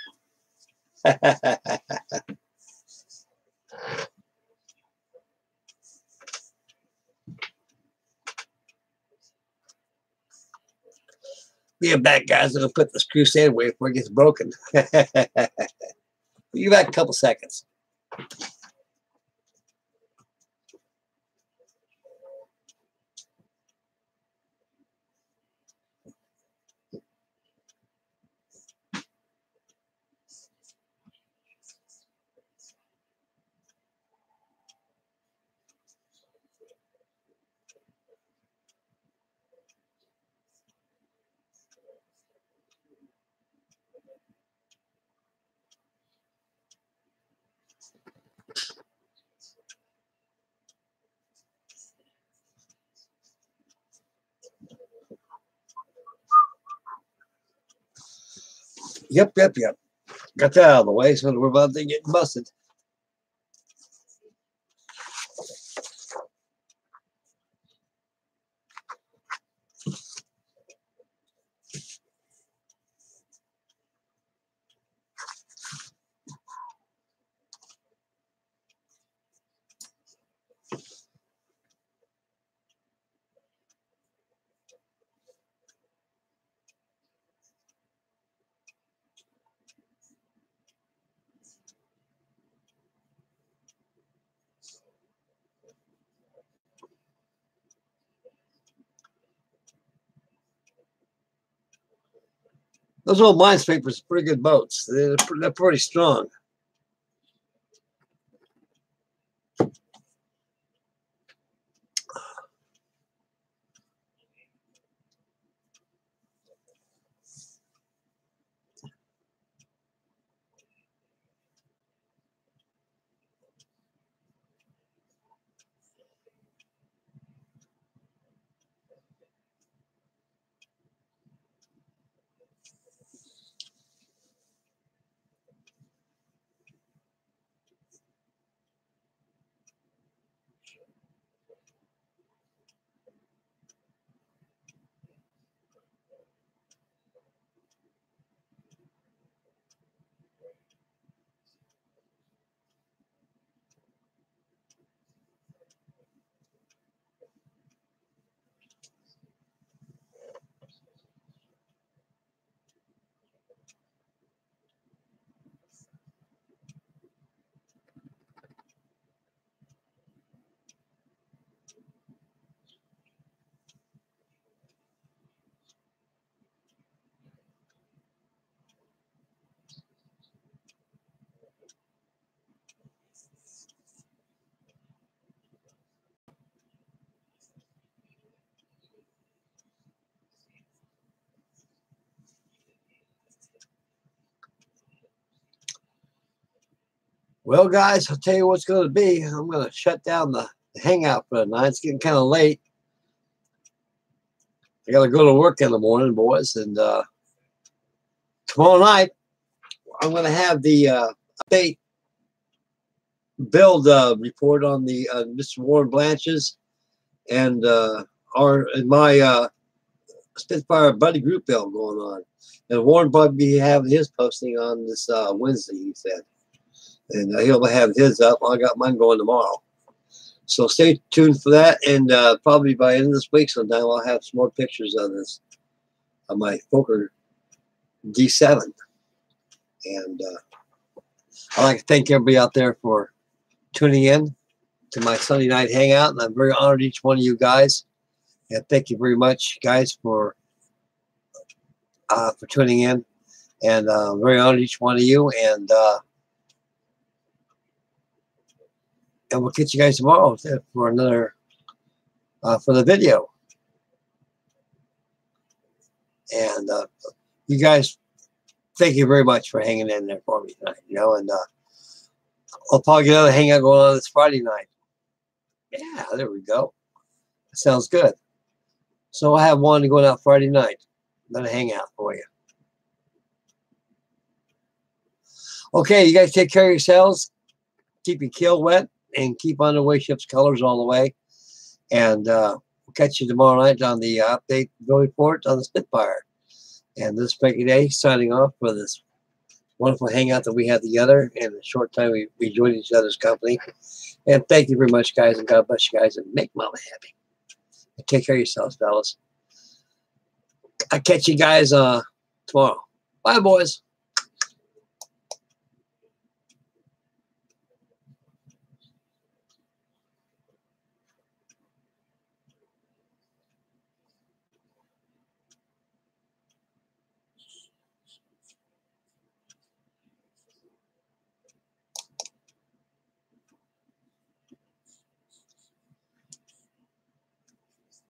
Be back, guys. That'll put this crusade away before it gets broken. You back a couple seconds. Yep. Got that out of the way, so we're about to get busted. Those old minesweepers are pretty good boats. They're pretty strong. Well, guys, I'll tell you what's going to be. I'm going to shut down the Hangout for the night. It's getting kind of late. I got to go to work in the morning, boys. And tomorrow night, I'm going to have the update build report on the Mr. Warren Blanches and my Spitfire Buddy Group build going on. And Warren will be having his posting on this Wednesday, he said. And he'll have his up. I got mine going tomorrow. So stay tuned for that. And probably by the end of this week sometime, I'll have some more pictures of this, of my Fokker D7. And I'd like to thank everybody out there for tuning in to my Sunday night hangout. And I'm very honored each one of you guys. And thank you very much, guys, for tuning in. And very honored each one of you. And we'll catch you guys tomorrow for another for the video. And you guys, thank you very much for hanging in there for me tonight. You know, and I'll probably get another hangout going on this Friday night. Yeah, there we go. That sounds good. So I'll have one going out Friday night. Another hangout for you. Okay, you guys take care of yourselves. Keep your keel wet. And keep on the way ship's colors all the way. And we'll catch you tomorrow night on the update bill report on the Spitfire. And this is Frankie Day signing off for this wonderful hangout that we had together. In a short time, we enjoyed each other's company. And thank you very much, guys. And God bless you guys. And make Mama happy. And take care of yourselves, fellas. I'll catch you guys tomorrow. Bye, boys.